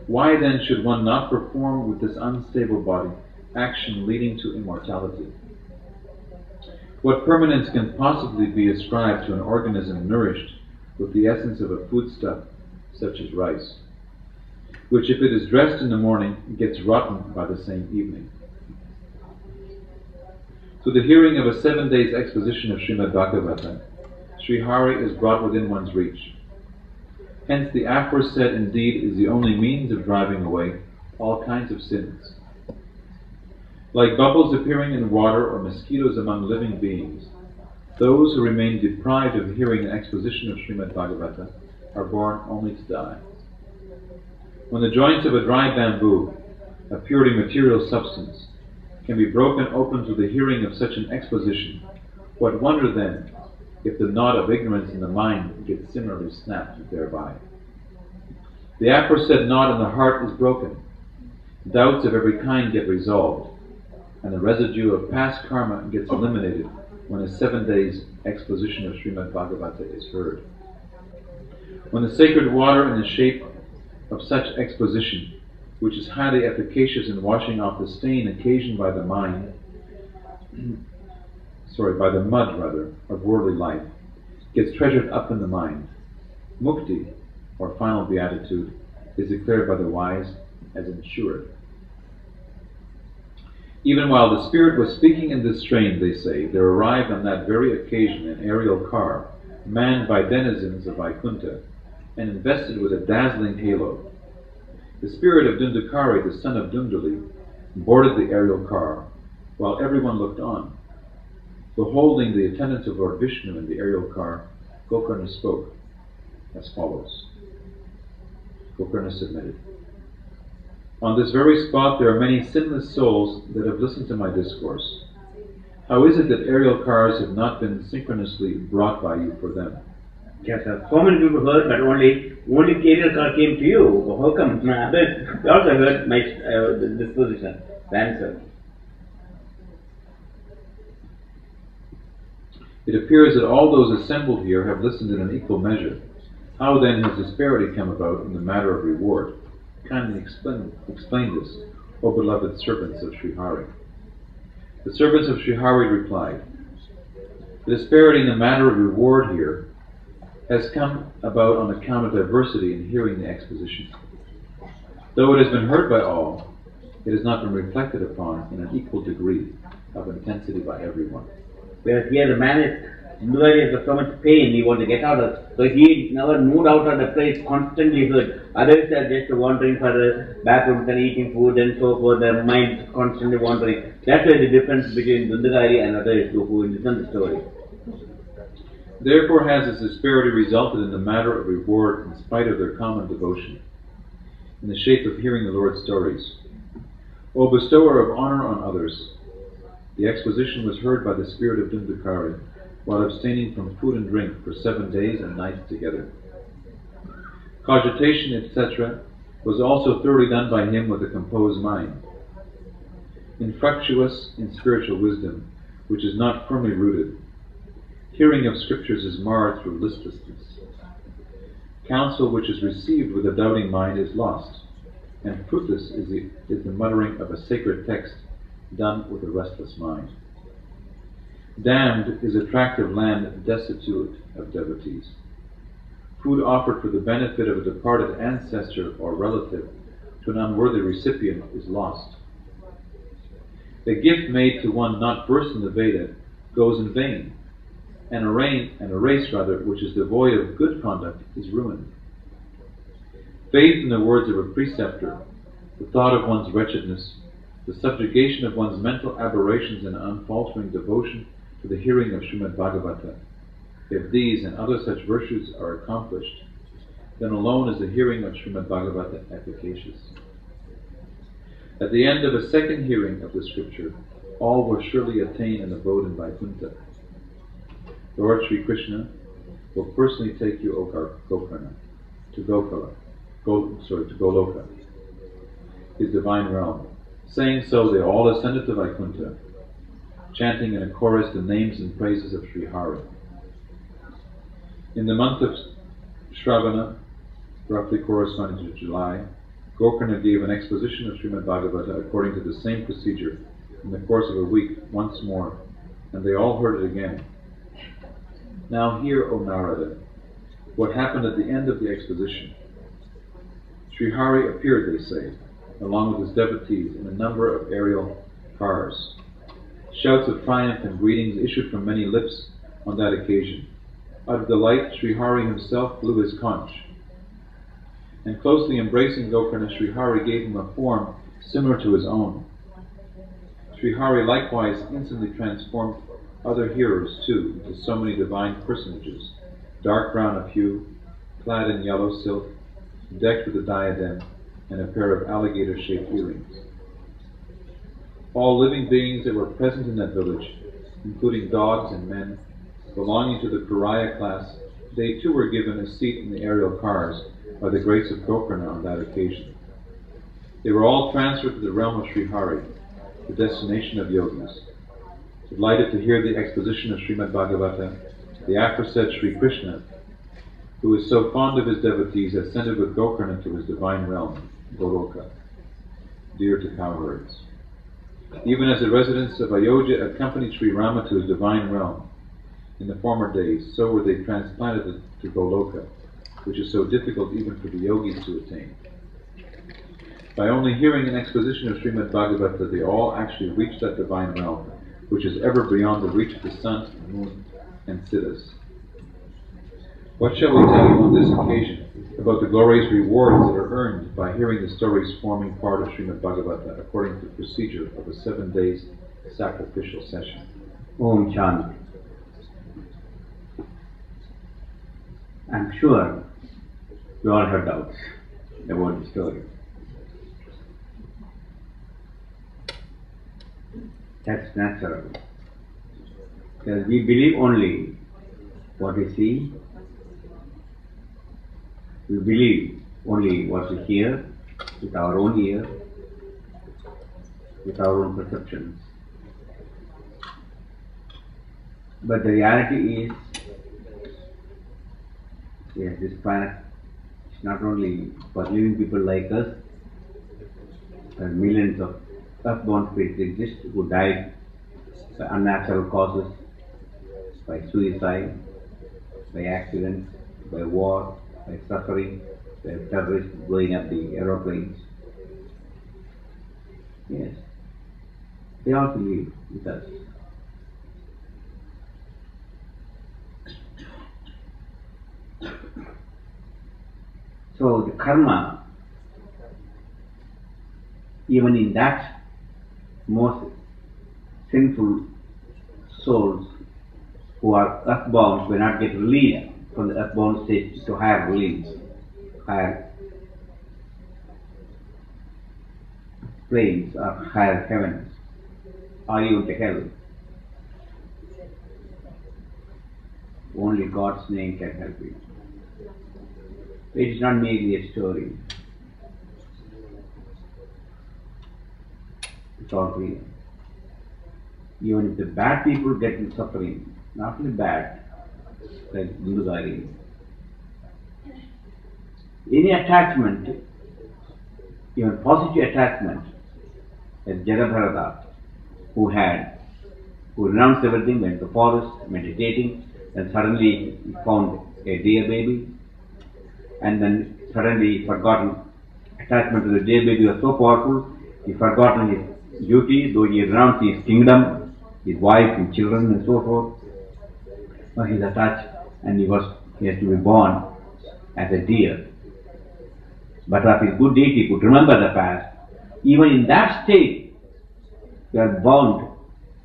Why then should one not perform with this unstable body action leading to immortality? What permanence can possibly be ascribed to an organism nourished with the essence of a foodstuff such as rice, which if it is dressed in the morning gets rotten by the same evening? To the hearing of a 7 days exposition of Srimad Bhagavata, Sri Hari is brought within one's reach. Hence the aforesaid indeed is the only means of driving away all kinds of sins. Like bubbles appearing in water or mosquitoes among living beings, those who remain deprived of hearing an exposition of Srimad Bhagavata are born only to die. When the joints of a dry bamboo, a purely material substance, can be broken open to the hearing of such an exposition, what wonder then if the knot of ignorance in the mind gets similarly snapped thereby? The aforesaid knot in the heart is broken, doubts of every kind get resolved, and the residue of past karma gets eliminated when a 7 days exposition of Srimad Bhagavata is heard. When the sacred water in the shape of such exposition, which is highly efficacious in washing off the stain occasioned by the mud of worldly life, gets treasured up in the mind, mukti, or final beatitude, is declared by the wise as ensured. Even while the Spirit was speaking in this strain, they say, there arrived on that very occasion an aerial car, manned by denizens of Vaikuntha, and invested with a dazzling halo. The spirit of Dundukari, the son of Dundali, boarded the aerial car, while everyone looked on. Beholding the attendance of Lord Vishnu in the aerial car, Gokarna spoke as follows. Gokarna submitted. On this very spot there are many sinless souls that have listened to my discourse. How is it that aerial cars have not been synchronously brought by you for them? Yes, sir. So many people heard, but only aerial car came to you. How come? Others also heard my disposition. The answer. It appears that all those assembled here have listened in an equal measure. How then has disparity come about in the matter of reward? Kindly explain this, O beloved servants of Sri Hari. The servants of Sri Hari replied, the disparity in the matter of reward here has come about on account of diversity in hearing the exposition. Though it has been heard by all, it has not been reflected upon in an equal degree of intensity by everyone. Whereas here the man is in so much pain, he wants to get out of. So he never moved out of the place, constantly heard. Others are just wandering for the bathrooms and eating food and so forth, their mind constantly wandering. That's why the difference between Dundagari and others who listen to the story. Therefore has this disparity resulted in the matter of reward in spite of their common devotion, in the shape of hearing the Lord's stories. O bestower of honor on others, the exposition was heard by the spirit of Dundukari while abstaining from food and drink for 7 days and nights together. Cogitation, etc., was also thoroughly done by him with a composed mind. Infructuous in spiritual wisdom, which is not firmly rooted, hearing of scriptures is marred through listlessness. Counsel which is received with a doubting mind is lost, and fruitless is the muttering of a sacred text done with a restless mind. Damned is a tract of land destitute of devotees. Food offered for the benefit of a departed ancestor or relative to an unworthy recipient is lost. A gift made to one not versed in the Veda goes in vain, and a race which is devoid of good conduct is ruined. Faith in the words of a preceptor, the thought of one's wretchedness, the subjugation of one's mental aberrations and unfaltering devotion to the hearing of Srimad Bhagavata, if these and other such virtues are accomplished, then alone is the hearing of Srimad Bhagavata efficacious. At the end of a second hearing of the scripture, all will surely attain an abode in Vaikuntha. Lord Sri Krishna will personally take you, O Gokarna, to Goloka, his divine realm. Saying so, they all ascended to Vaikuntha, chanting in a chorus the names and praises of Sri Hari. In the month of Shravana, roughly corresponding to July, Gokarna gave an exposition of Srimad Bhagavata according to the same procedure in the course of a week once more, and they all heard it again. Now hear, O Narada, what happened at the end of the exposition. Sri Hari appeared, they say, along with his devotees in a number of aerial cars. Shouts of triumph and greetings issued from many lips on that occasion. Out of delight, Sri Hari himself blew his conch, and closely embracing Gokarna, Sri Hari gave him a form similar to his own. Sri Hari likewise instantly transformed other hearers too into so many divine personages, dark brown of hue, clad in yellow silk, decked with a diadem and a pair of alligator-shaped earrings. All living beings that were present in that village, including dogs and men belonging to the pariah class, they too were given a seat in the aerial cars by the grace of Gokarna on that occasion. They were all transferred to the realm of Sri Hari, the destination of yogis. Delighted to hear the exposition of Srimad Bhagavata, the aforesaid Sri Krishna, who is so fond of his devotees, ascended with Gokarna to his divine realm, Goloka, dear to cowherds. Even as the residents of Ayodhya accompanied Sri Rama to his divine realm in the former days, so were they transplanted to Goloka, which is so difficult even for the yogis to attain. By only hearing an exposition of Srimad Bhagavata, they all actually reach that divine realm, which is ever beyond the reach of the sun, moon, and siddhas. What shall we tell you on this occasion about the glorious rewards that are earned by hearing the stories forming part of Srimad Bhagavata according to the procedure of a 7 days sacrificial session? Om Shanti. I'm sure you all have doubts about the story. That's natural. Because we believe only what we see. We believe only what we hear with our own ear, with our own perceptions. But the reality is, yes, this planet is not only for living people like us, there are millions of earthbound spirits exist who died by unnatural causes, by suicide, by accidents, by war, by suffering, by terrorists blowing up the aeroplanes. Yes, they also live with us. So the karma, even in that most sinful souls who are earthbound will not get released from the earthbound state to higher realms, higher planes or higher heavens, or even to hell. Only God's name can help you. It is not merely a story. It's all real. Even if the bad people get in suffering, not only bad, like Gundugari, any attachment, even positive attachment, as Jagadharada, who renounced everything, went to the forest, meditating, and suddenly he found a deer baby, and then suddenly he forgotten attachment to the deer baby was so powerful, he forgotten his duty, though he renounced his kingdom, his wife and children and so forth. Now he's attached and he has to be born as a deer. But of his good deed he could remember the past. Even in that state, you are bound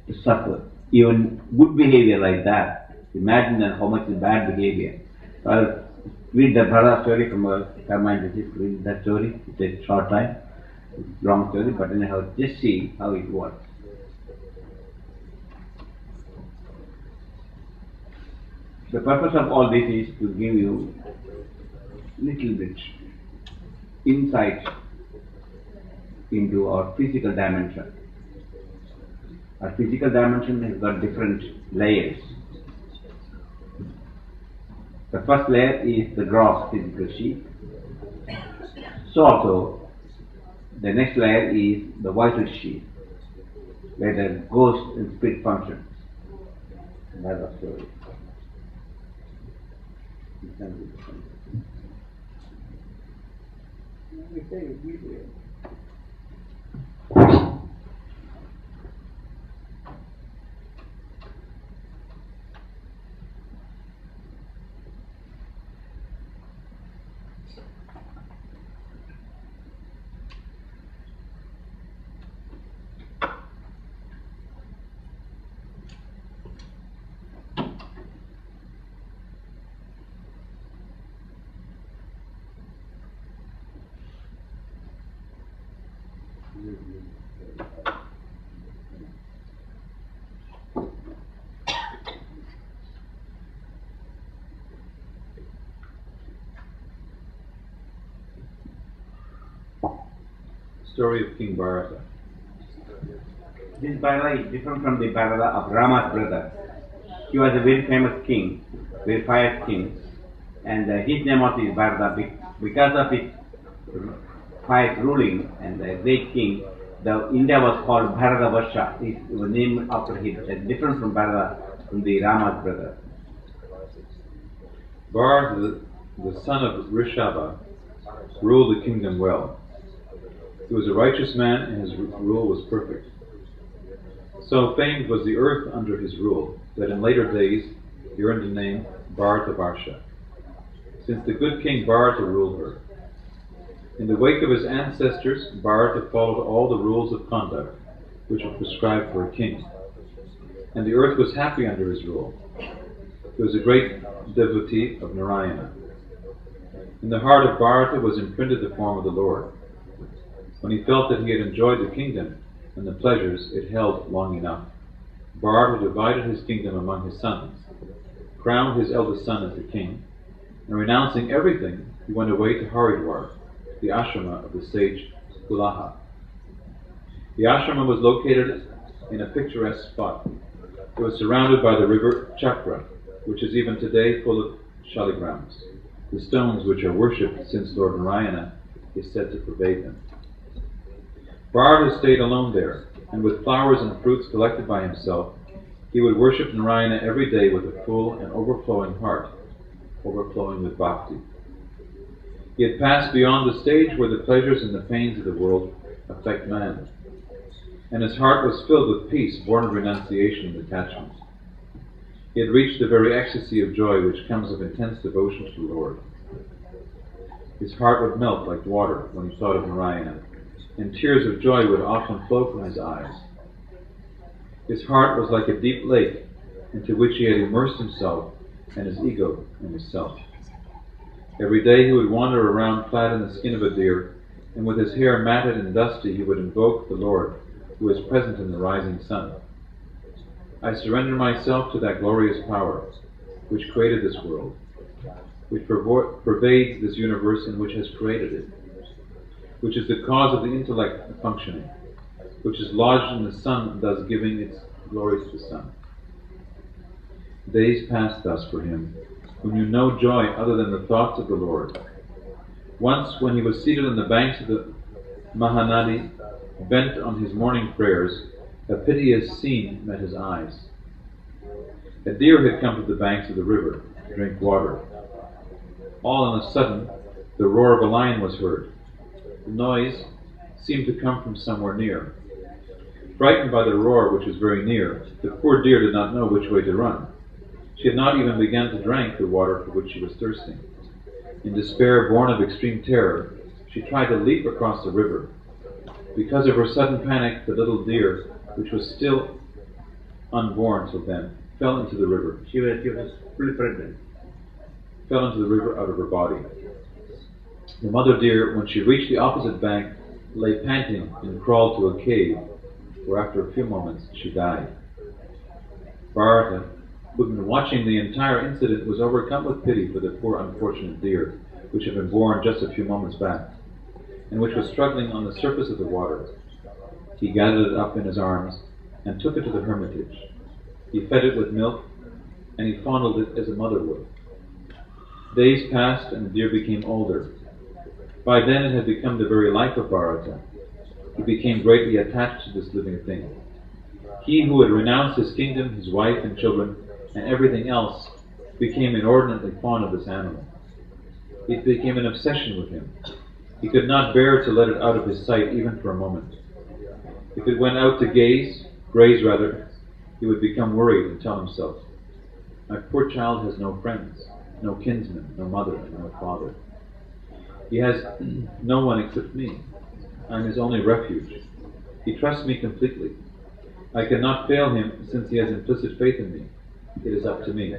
to suffer. Even good behavior like that. Imagine then how much is bad behavior. I'll read the brother story from Karma Disease. Read that story. It's a short time. It's a long story, but anyhow, just see how it works. The purpose of all this is to give you little bit insight into our physical dimension. Our physical dimension has got different layers. The first layer is the gross physical sheet. So also, the next layer is the vital sheet, where the ghost and spirit functions. That's the story. Story of King Bharata. This Bharata is different from the Bharata of Rama's brother. He was a very famous king, very pious king, and his name was Bharata. Because of his pious ruling and a great king, the India was called Bharata Varsha. It was named after him. It's different from Bharata, from the Rama's brother. Bharata, the son of Rishabha, ruled the kingdom well. He was a righteous man and his rule was perfect. So famed was the earth under his rule that in later days he earned the name Bharata Varsha, since the good king Bharata ruled her. In the wake of his ancestors, Bharata followed all the rules of conduct which were prescribed for a king, and the earth was happy under his rule. He was a great devotee of Narayana. In the heart of Bharata was imprinted the form of the Lord. When he felt that he had enjoyed the kingdom and the pleasures it held long enough, Bharata divided his kingdom among his sons, crowned his eldest son as the king, and renouncing everything, he went away to Haridwar, the ashrama of the sage Kulaha. The ashrama was located in a picturesque spot. It was surrounded by the river Chakra, which is even today full of shaligrams, the stones which are worshipped since Lord Narayana is said to pervade them. Bharata stayed alone there, and with flowers and fruits collected by himself, he would worship Narayana every day with a full and overflowing heart, overflowing with bhakti. He had passed beyond the stage where the pleasures and the pains of the world affect man, and his heart was filled with peace born of renunciation and detachment. He had reached the very ecstasy of joy which comes of intense devotion to the Lord. His heart would melt like water when he thought of Narayana, and tears of joy would often flow from his eyes. His heart was like a deep lake into which he had immersed himself and his ego and his self. Every day he would wander around clad in the skin of a deer, and with his hair matted and dusty he would invoke the Lord, who is present in the rising sun. I surrender myself to that glorious power which created this world, which pervades this universe and which has created it, which is the cause of the intellect functioning, which is lodged in the sun, thus giving its glory to the sun. Days passed thus for him, who knew no joy other than the thoughts of the Lord. Once, when he was seated on the banks of the Mahanadi, bent on his morning prayers, a piteous scene met his eyes. A deer had come to the banks of the river to drink water. All on a sudden, the roar of a lion was heard. The noise seemed to come from somewhere near. Frightened by the roar which was very near, the poor deer did not know which way to run. She had not even begun to drink the water for which she was thirsting. In despair, born of extreme terror, she tried to leap across the river. Because of her sudden panic, the little deer, which was still unborn till then, fell into the river. She was fully pregnant. Fell into the river out of her body. The mother deer, when she reached the opposite bank, lay panting and crawled to a cave, where after a few moments she died. Bharata, who had been watching the entire incident, was overcome with pity for the poor unfortunate deer, which had been born just a few moments back, and which was struggling on the surface of the water. He gathered it up in his arms and took it to the hermitage. He fed it with milk, and he fondled it as a mother would. Days passed, and the deer became older. By then it had become the very life of Bharata. He became greatly attached to this living thing. He who had renounced his kingdom, his wife and children, and everything else, became inordinately fond of this animal. It became an obsession with him. He could not bear to let it out of his sight even for a moment. If it went out to graze rather, he would become worried and tell himself, "My poor child has no friends, no kinsmen, no mother, and no father. He has no one except me. I am his only refuge. He trusts me completely. I cannot fail him since he has implicit faith in me. It is up to me."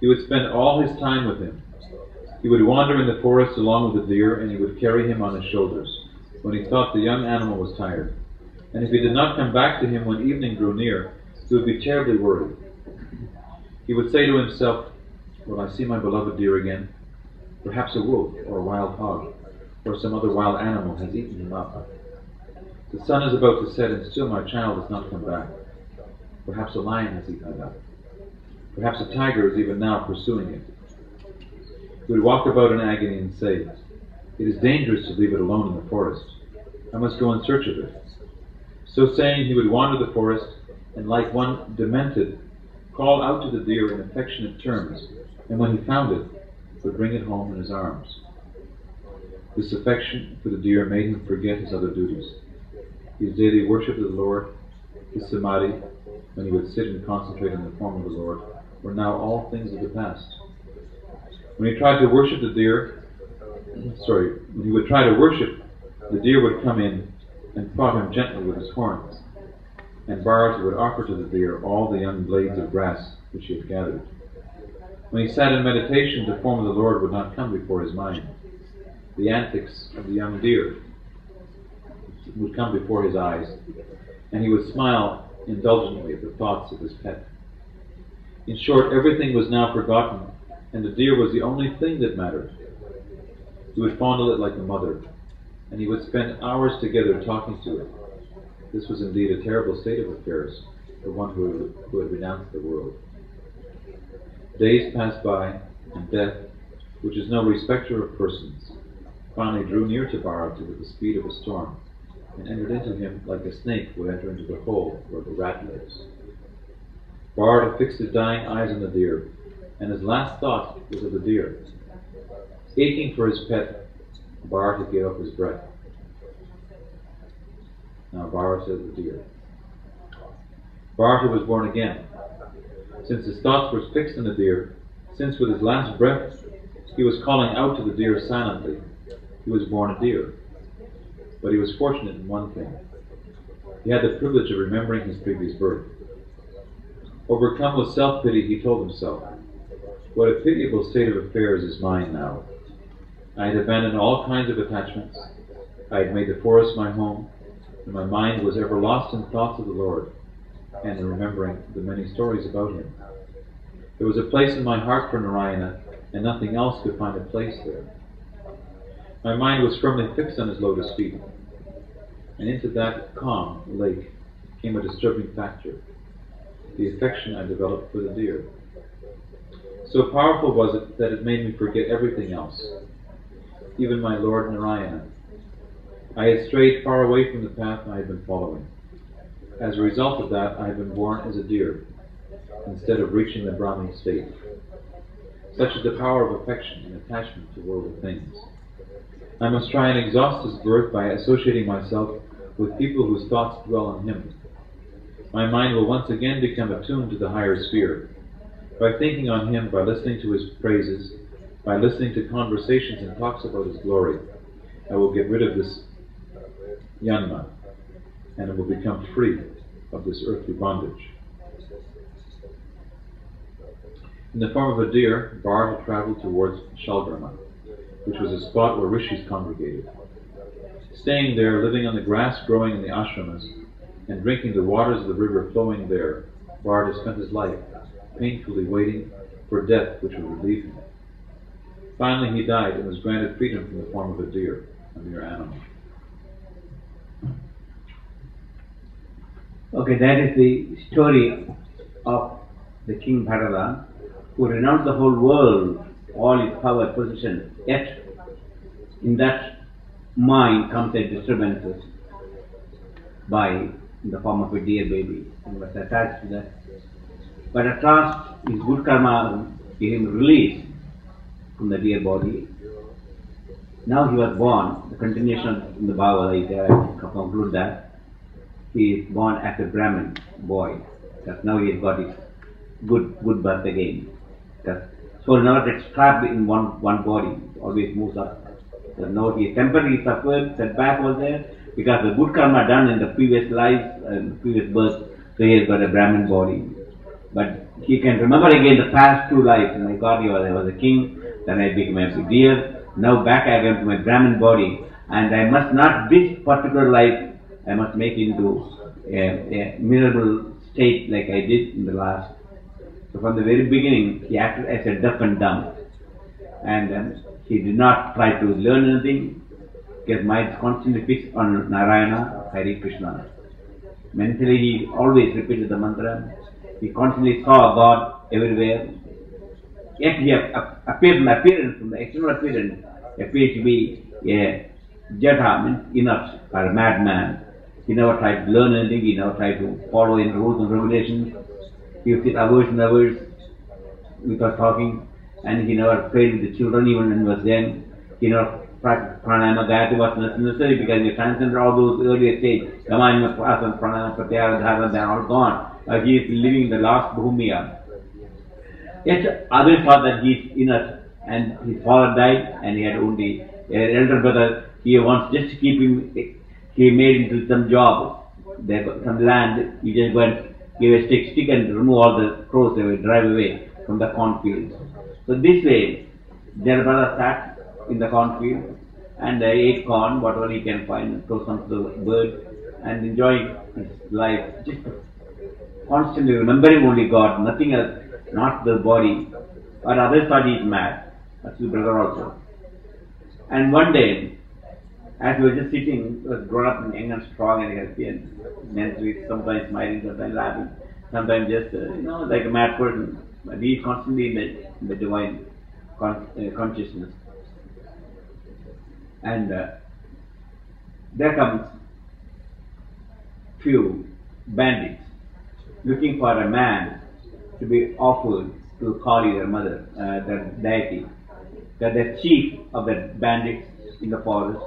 He would spend all his time with him. He would wander in the forest along with the deer, and he would carry him on his shoulders when he thought the young animal was tired. And if he did not come back to him when evening drew near, he would be terribly worried. He would say to himself, "Will I see my beloved deer again? Perhaps a wolf or a wild hog or some other wild animal has eaten him up. The sun is about to set and still my child has not come back. Perhaps a lion has eaten it up. Perhaps a tiger is even now pursuing it." He would walk about in agony and say, "It is dangerous to leave it alone in the forest. I must go in search of it." So saying, he would wander the forest and, like one demented, call out to the deer in affectionate terms, and when he found it, would bring it home in his arms. This affection for the deer made him forget his other duties. His daily worship of the Lord, his samadhi, when he would sit and concentrate on the form of the Lord, were now all things of the past. When he tried to worship the deer, when he would try to worship, the deer would come in and prod him gently with his horns, and Bharata would offer to the deer all the young blades of grass which he had gathered. When he sat in meditation, the form of the Lord would not come before his mind. The antics of the young deer would come before his eyes, and he would smile indulgently at the thoughts of his pet. In short, everything was now forgotten, and the deer was the only thing that mattered. He would fondle it like a mother, and he would spend hours together talking to it. This was indeed a terrible state of affairs for one who had renounced the world. Days passed by, and death, which is no respecter of persons, finally drew near to Bharata with the speed of a storm, and entered into him like a snake would enter into the hole where the rat lives. Bharata fixed his dying eyes on the deer, and his last thought was of the deer. Aching for his pet, Bharata gave up his breath. Now Bharata is the deer. Bharata was born again. Since his thoughts were fixed on the deer, since with his last breath he was calling out to the deer silently, he was born a deer. But he was fortunate in one thing. He had the privilege of remembering his previous birth. Overcome with self-pity, he told himself, "What a pitiable state of affairs is mine now. I had abandoned all kinds of attachments. I had made the forest my home, and my mind was ever lost in thoughts of the Lord, and in remembering the many stories about him. There was a place in my heart for Narayana, and nothing else could find a place there. My mind was firmly fixed on his lotus feet, and into that calm lake came a disturbing factor, the affection I developed for the deer. So powerful was it that it made me forget everything else, even my Lord Narayana. I had strayed far away from the path I had been following. As a result of that, I had been born as a deer, instead of reaching the Brahmin state. Such is the power of affection and attachment to worldly things. I must try and exhaust this birth by associating myself with people whose thoughts dwell on Him. My mind will once again become attuned to the higher sphere. By thinking on Him, by listening to His praises, by listening to conversations and talks about His glory, I will get rid of this yanma, and it will become free of this earthly bondage. In the form of a deer, Bharata traveled towards Shalgrama, which was a spot where rishis congregated. Staying there, living on the grass growing in the ashramas, and drinking the waters of the river flowing there, Bharata spent his life painfully waiting for death which would relieve him. Finally he died and was granted freedom from the form of a deer, a mere animal. Okay, that is the story of the King Bharata, who renounced the whole world, all his power, position, yet in that mind comes a disturbances by in the form of a deer baby, and was attached to that. But at last his good karma gave him release from the deer body. Now he was born, the continuation in the Bhagavad-gita, I conclude that he is born as a Brahmin boy, because now he has got his good birth again. Because soul never gets trapped in one body, it always moves up. So now he temporarily suffered, setback was there, because the good karma done in the previous life and previous birth, so he has got a Brahmin body. But he can remember again the past two lives. My God, I was a king, then I became a deer, now back I came to my Brahmin body, and I must not, this particular life, I must make it into a miserable state like I did in the last. So from the very beginning, he acted as a deaf and dumb. And he did not try to learn anything. His mind constantly fixed on Narayana, Hare Krishna. Mentally he always repeated the mantra. He constantly saw God everywhere. Yet he appeared in appearance, from the external appearance, appeared to be a jata, means inert, or a madman. He never tried to learn anything, he never tried to follow any rules and regulations. He would sit hours and hours without talking, and he never played with the children even when he was young. He never practiced pranayama, gayatri was not necessary because he transcended all those earlier stages. Yama, asana, pranayama, pratyahara, dharana, they are all gone. He is living the last bhumiya. Yet others thought that he is inert, and his father died, and he had only an elder brother. He wants just to keep him. He made into some job, some land. He just go and give a stick and remove all the crows away, drive away from the cornfields. So this way, their brother sat in the cornfield and ate corn, whatever he can find, throw some to the bird, and enjoying his life, just constantly remembering only God, nothing else, not the body. Or others thought he is mad. That's his brother also. And one day, as he was just sitting, he was grown up and young and strong and healthy, and mentally sometimes smiling, sometimes laughing, sometimes just like a mad person. But he is constantly in the divine consciousness. And there comes few bandits looking for a man to be offered to Kali, their mother, their deity. That the chief of the bandits in the forest.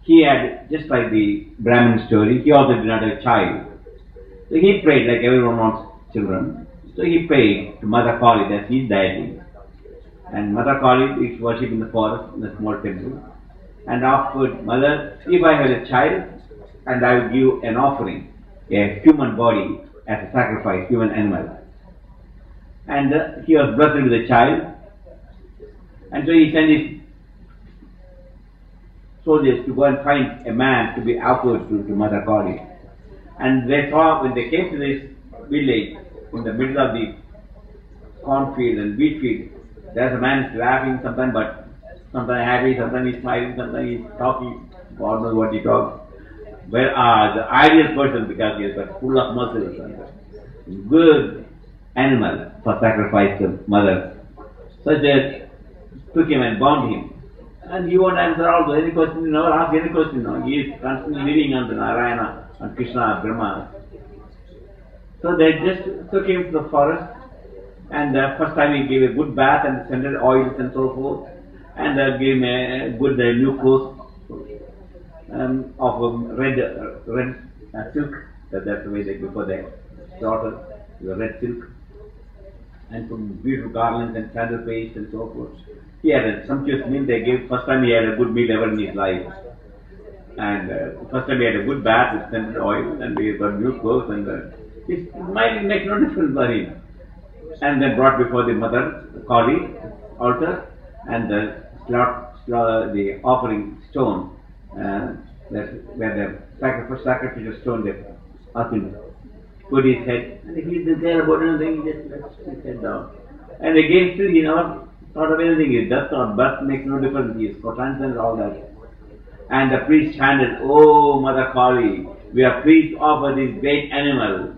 He had, just like the Brahmin story, he also did not have a child. So he prayed, like everyone wants children. So he prayed to Mother Kali, that's his deity. And Mother Kali is worshipped in the forest, in a small temple. And offered, Mother, if I have a child, and I will give an offering, a human body as a sacrifice, human animal. And he was blessed with a child. And so he sent his soldiers to go and find a man to be offered to Mother Kali. And they saw, when they came to this village, in the middle of the cornfield and wheat field, there's a man laughing sometimes, but sometimes happy, sometimes he's smiling, sometimes he's talking, God knows what he talks. Where the ideal person, because he is full of muscles, and good animal for sacrifice to Mother. So they took him and bound him. And he won't answer also any question, he never ask any question. No. He is constantly living on the Narayana, on Krishna, Brahma. So they just took him to the forest, and first time he gave a good bath and scented oils and so forth, and gave him a good new clothes. of red silk. That's the way they before they slaughter the red silk, and put beautiful garlands and candle paste and so forth. He had a sumptuous meal. They gave first time he had a good meal ever in his life, and first time he had a good bath with scented oil, and he got new clothes, and his smiling makes no difference for him. And then brought before the mother Kali altar, and the offering stone, where the sacrificial stone they asked him to put his head, and if he didn't care about anything, he just lets his head down. And again still he never thought of anything. His death or birth makes no difference. He is transcended all that. And the priest chanted, "Oh Mother Kali, we are pleased to offer this great animal."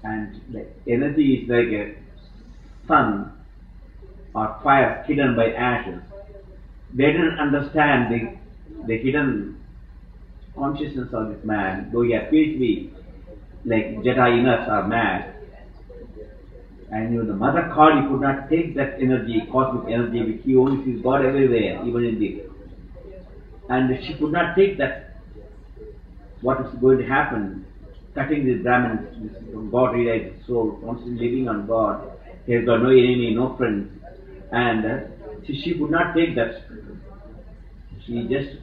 And the energy is like a sun or fire hidden by ashes. They didn't understand the hidden consciousness of this man, though he appears to be like Jedi inerts or mad. And the Mother Kali could not take that energy, cosmic energy, which he only sees God everywhere, even in the. And she could not take that, what is going to happen. Cutting this Brahman, God realized his soul, constantly living on God. He has got no enemy, no friends. And she could not take that. She just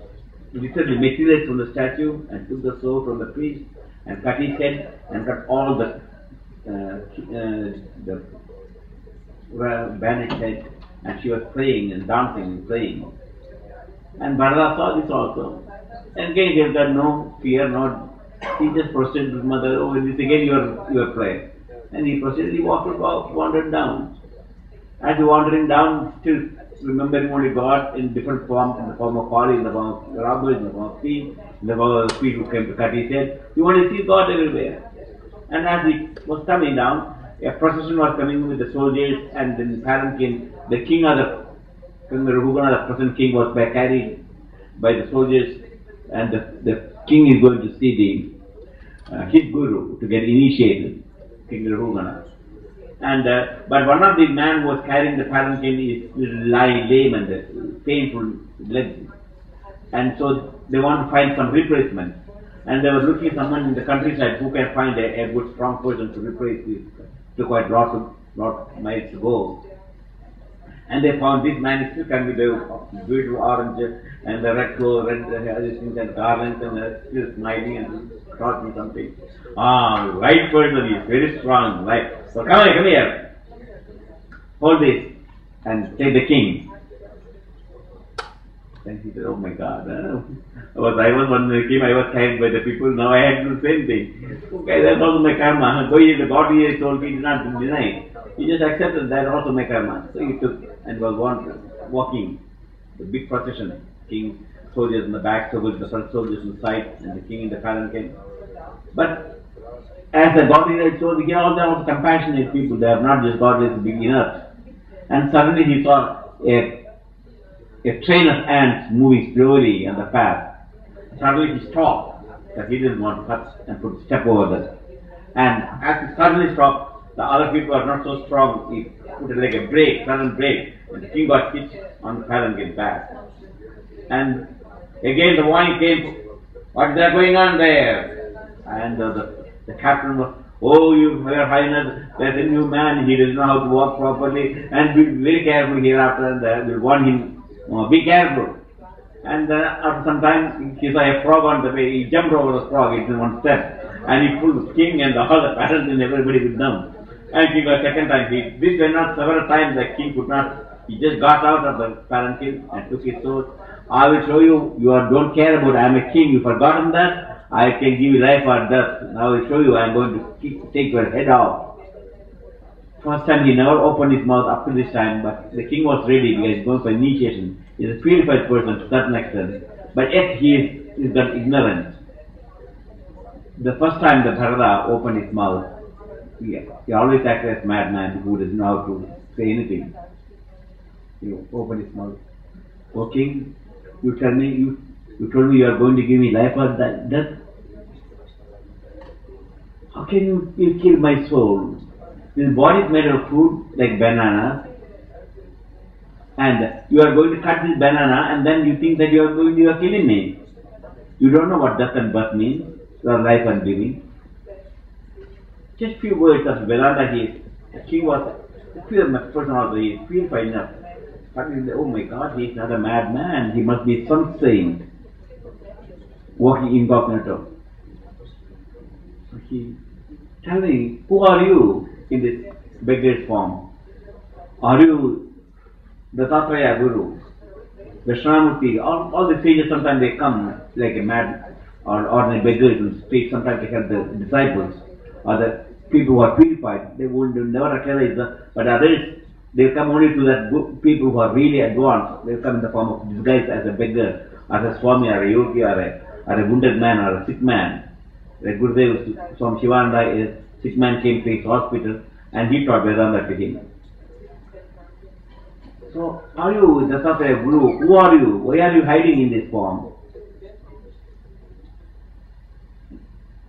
literally materialized from the statue and took the soul from the priest and cut his head and cut all the banished head. And she was praying and dancing and praying. And Bharata saw this also. And again he has got no fear, no. He just proceeded to his mother, "Oh, this again your prayer." And he proceeded, he wandered down. As he wandering down, still remembering only God in different forms, in the form of Kali, in the form of robbers, in the form of thief, in the form of the thief who came to cut his head. He wanted to see God everywhere. And as he was coming down, a procession was coming with the soldiers, and then palanquin, the king of the Rahugana, the present king, was carried by the soldiers, and the king is going to see his guru to get initiated, King Rahugana. And but one of the man who was carrying the palanquin is lying lame and painful legs, and so they want to find some replacement. And they were looking at someone in the countryside who can find a good strong person to replace this. Took quite lot miles to go. And they found this man is still coming with the beautiful orange and the red clothes, and garlands, and still smiling and talking something. Right person, he is very strong, right? So come here, hold this and take the king. Then he said, "Oh my God, I was one when king, I was carried by the people, now I had to do the same thing. Okay, that's also my karma. Though he is the God he is told, he did not deny. He just accepted that also my karma." So he took and was walking the big procession. King, soldiers in the back, soldiers, the front soldiers on the side, and the king in the palanquin. But as the godliness shows, they are also compassionate people. They are not just godless beginners. And suddenly he saw a train of ants moving slowly on the path. Suddenly he stopped, because he didn't want to touch and put a step over that. And as he suddenly stopped, the other people are not so strong. He put it like a brake, sudden brake, and the king got hit on the palanquin back. And again the warning came, "What is that going on there?" And the captain was, "Oh, your highness, there's a new man, he doesn't know how to walk properly, and be very careful hereafter, and we'll warn him, be careful." And after some time, he saw a frog on the way, he jumped over the frog, it's in one step, and he pulled the king and all the parents and everybody with them. And he got second time, this went on several times, the king could not, he just got out of the palanquin and took his sword. "I will show you, don't care about, I am a king, you forgotten that? I can give you life or death. Now I will show you, I am going to take your head off." First time he never opened his mouth up to this time, but the king was ready because he is going for initiation. He is a purified person to certain extent, but yet he is that ignorant. The first time the Bharata opened his mouth, he always acts as a madman who doesn't know how to say anything. He opened his mouth. "O king, you told me you are going to give me life or death. How can you kill my soul? This body is made of food like banana, And you are going to cut this banana and then you think that you are killing me. You don't know what death and birth means, or life and living. Just few words of Vedanta, he was a pure person also, he is purified enough. But oh my God, he is not a madman, he must be some saint, walking incognito. So he tell me, who are you in this beggar's form? Are you the Tatraya Guru, the Shramurti? All the sages sometimes they come like a mad or ordinary beggars and speak. Sometimes they help the disciples or the people who are purified. They will never recognize them, but others they come only to that people who are really advanced. They come in the form of disguise as a beggar, as a Swami or a yogi or a wounded man or a sick man. Like Gurudev, Swami Sivananda, a sick man came to his hospital and he taught Vedanta to him. So, are you Dattatreya Guru? Who are you? Why are you hiding in this form?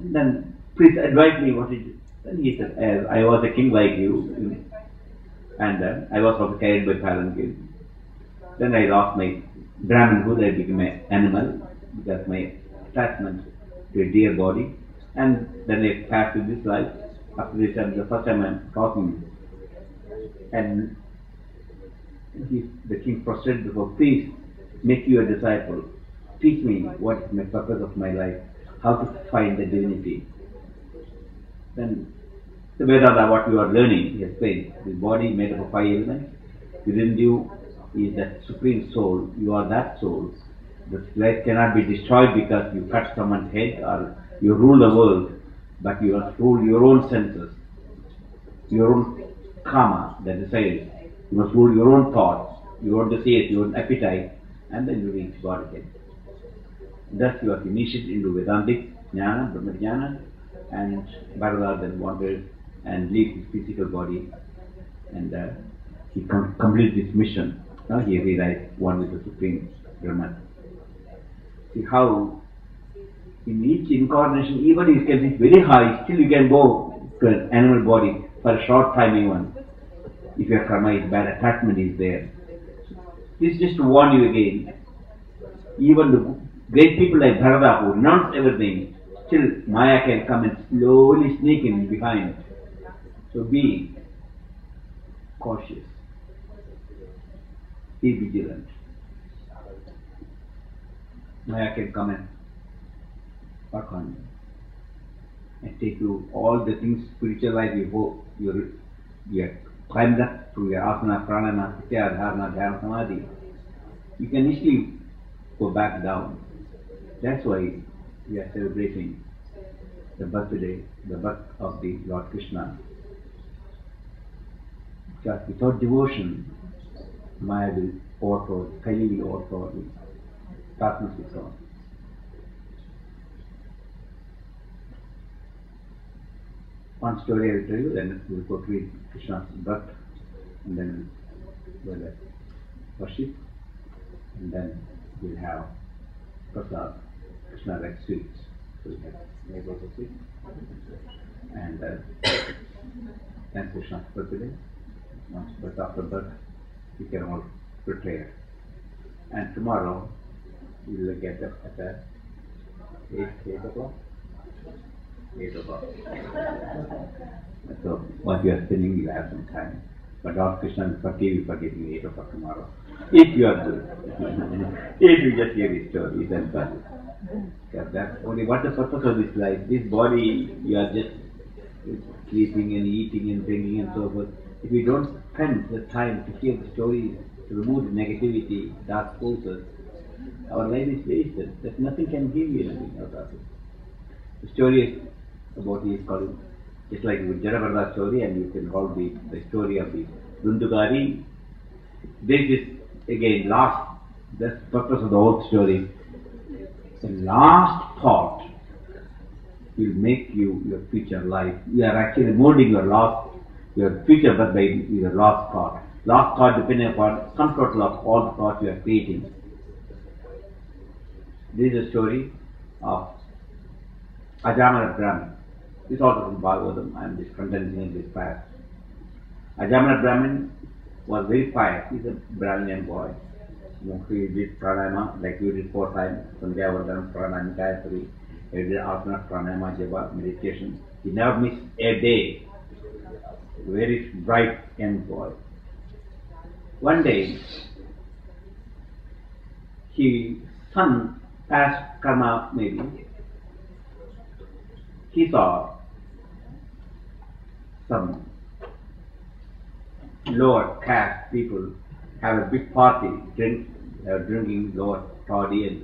And then, please advise me what it is. Then he said, as I was a king like you, and I was also carried by palanquin. Then I lost my Brahmanhood, I became an animal, because my attachment to a dear body. And then I passed to this life. After this, the first time I'm talking. And the king prostrated before, please make you a disciple. Teach me what is my purpose of my life, how to find the divinity. Then the Vedanta, what you are learning, he explains, the body made up of 5 elements. Within you is that supreme soul. You are that soul. The life cannot be destroyed because you cut someone's head or you rule the world, but you must rule your own senses, your own karma, the desires. You must rule your own thoughts, your own desires, your own appetite, and then you reach God again. Thus you are initiated into Vedantic Jnana, Brahma Jnana, and Bharata then wandered and leaves his physical body, and he completes his mission. Now he realized one with the Supreme Brahman. See how in each incarnation, even if you can reach very high, still you can go to an animal body for a short time even. If your karma is bad, attachment is there. This is just to warn you again. Even the great people like Bharata who renounced everything, still Maya can come and slowly sneak in behind. So be cautious. Be vigilant. Maya can come and work on you and take you all the things spiritual life you hope you have climbed up through your asana, pranayama, satya, dharana, dhyana, samadhi. You can easily go back down. That's why we are celebrating the birthday, the birth of the Lord Krishna. Because without devotion, Maya will overthrow, Kali will overthrow the darkness itself. One story I will tell you, then we will go to Krishna's birth, and then we'll worship, and then we'll have prasad, Krishna like sweets. So we have neighbors of sweets, and then Krishna's birthday. Once birth after birth, we can all prepare. And tomorrow we will get up at 8 o'clock. 8 o'clock. So once you are spinning, you have some time. But Lord Krishna will forgive you for getting 8 o'clock tomorrow. If you are good. If you just hear his story, then fine. Because that's only what the purpose of this life. This body, you are just sleeping and eating and drinking and so forth. If we don't spend the time to hear the stories, to remove the negativity, dark forces, our life is wasted. That nothing can give you anything out of it. The story is about he is called just like the Jarabarda story, and you can call the story of the Dundugari. This is again last, that's the purpose of the whole story. The last thought will make you your future life. You are actually molding your future but by your last thought. Last thought depending upon some total of all the thoughts you are creating. This is a story of Ajamana Brahmin. This is also from Bhagavatam. I am just condensing in this past. Ajamana Brahmin was very pious. He's a Brahmin boy. He did pranayama like you did 4 times. Sandhya Vandana, pranayama, Gayatri. He did asana, pranayama, japa, meditation. He never missed a day. Very bright young boy. One day, his son passed karma maybe. He saw some lower caste people have a big party, drinking lower toddy and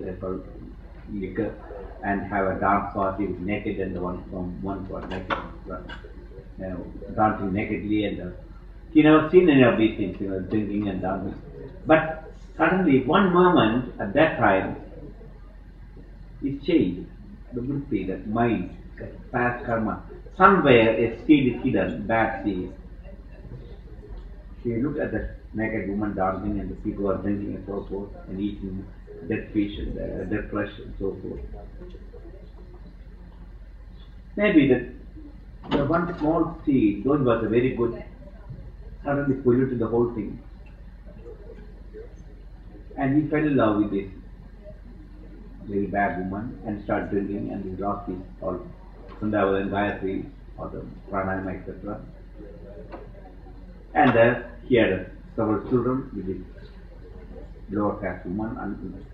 liquor, and have a dance party with naked and the one was naked, dancing nakedly, and he never seen any of these things, drinking and dancing. But suddenly, one moment at that time, it changed. The buddhi, that mind, that past karma. Somewhere a seed is hidden, bad seed. She looked at the naked woman dancing and the people were drinking and so forth and eating dead fish and dead flesh and so forth. Maybe the one small seed, those was a very good, suddenly polluted the whole thing. And he fell in love with this very bad woman and started drinking, and he lost his all Sandhya and Gayatri or the pranayama, etc. And he had several children with this lower caste woman. And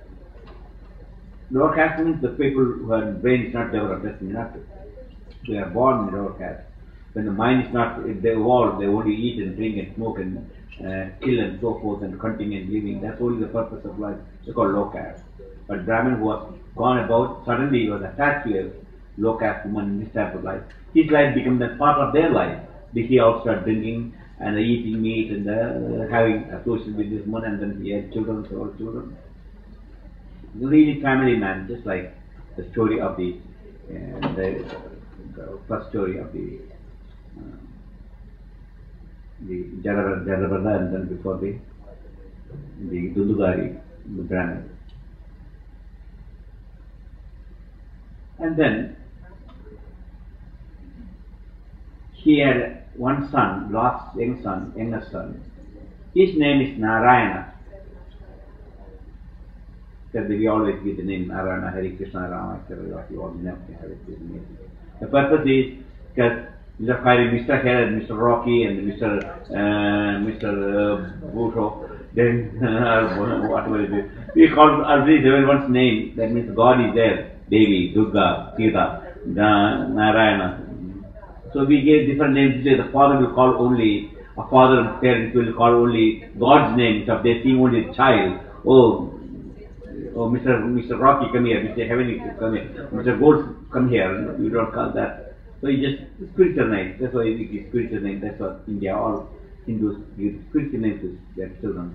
lower caste means the people who have brain is not developed, that's enough. They are born in lower caste. When the mind is not, they evolve, they only eat and drink and smoke and kill and so forth and hunting and living. That's only the purpose of life. It's called low caste. But Brahmin who was gone about, suddenly he was attached to a low caste woman in this type of life. His life became a part of their life. He also started drinking and eating meat and having association with this woman, and then he had children, several children. Really family man, just like the story of the first story of the Jarabada, and then before the Dudugari, the Brahmin. And then he had one son, youngest son. His name is Narayana. Because we always give the name Narayana, Hare Krishna, Rama, etc. You all know the purpose is because Mr. Fiery, Mr. Hair, and Mr. Rocky, and Mr. Bhusho, then whatever it is. We call everyone's name, that means God is there. Devi, Durga, Sita, Narayana. So we gave different names. The father will call only, a father and parents will call only God's name. So if they see only the child, oh Mr. Rocky, come here, Mr. Heavenly, come here, Mr. Gold, come here. You don't call that. So you just spiritual name. That's why it is spiritual name. That's what India, all Hindus give spiritual names to their children.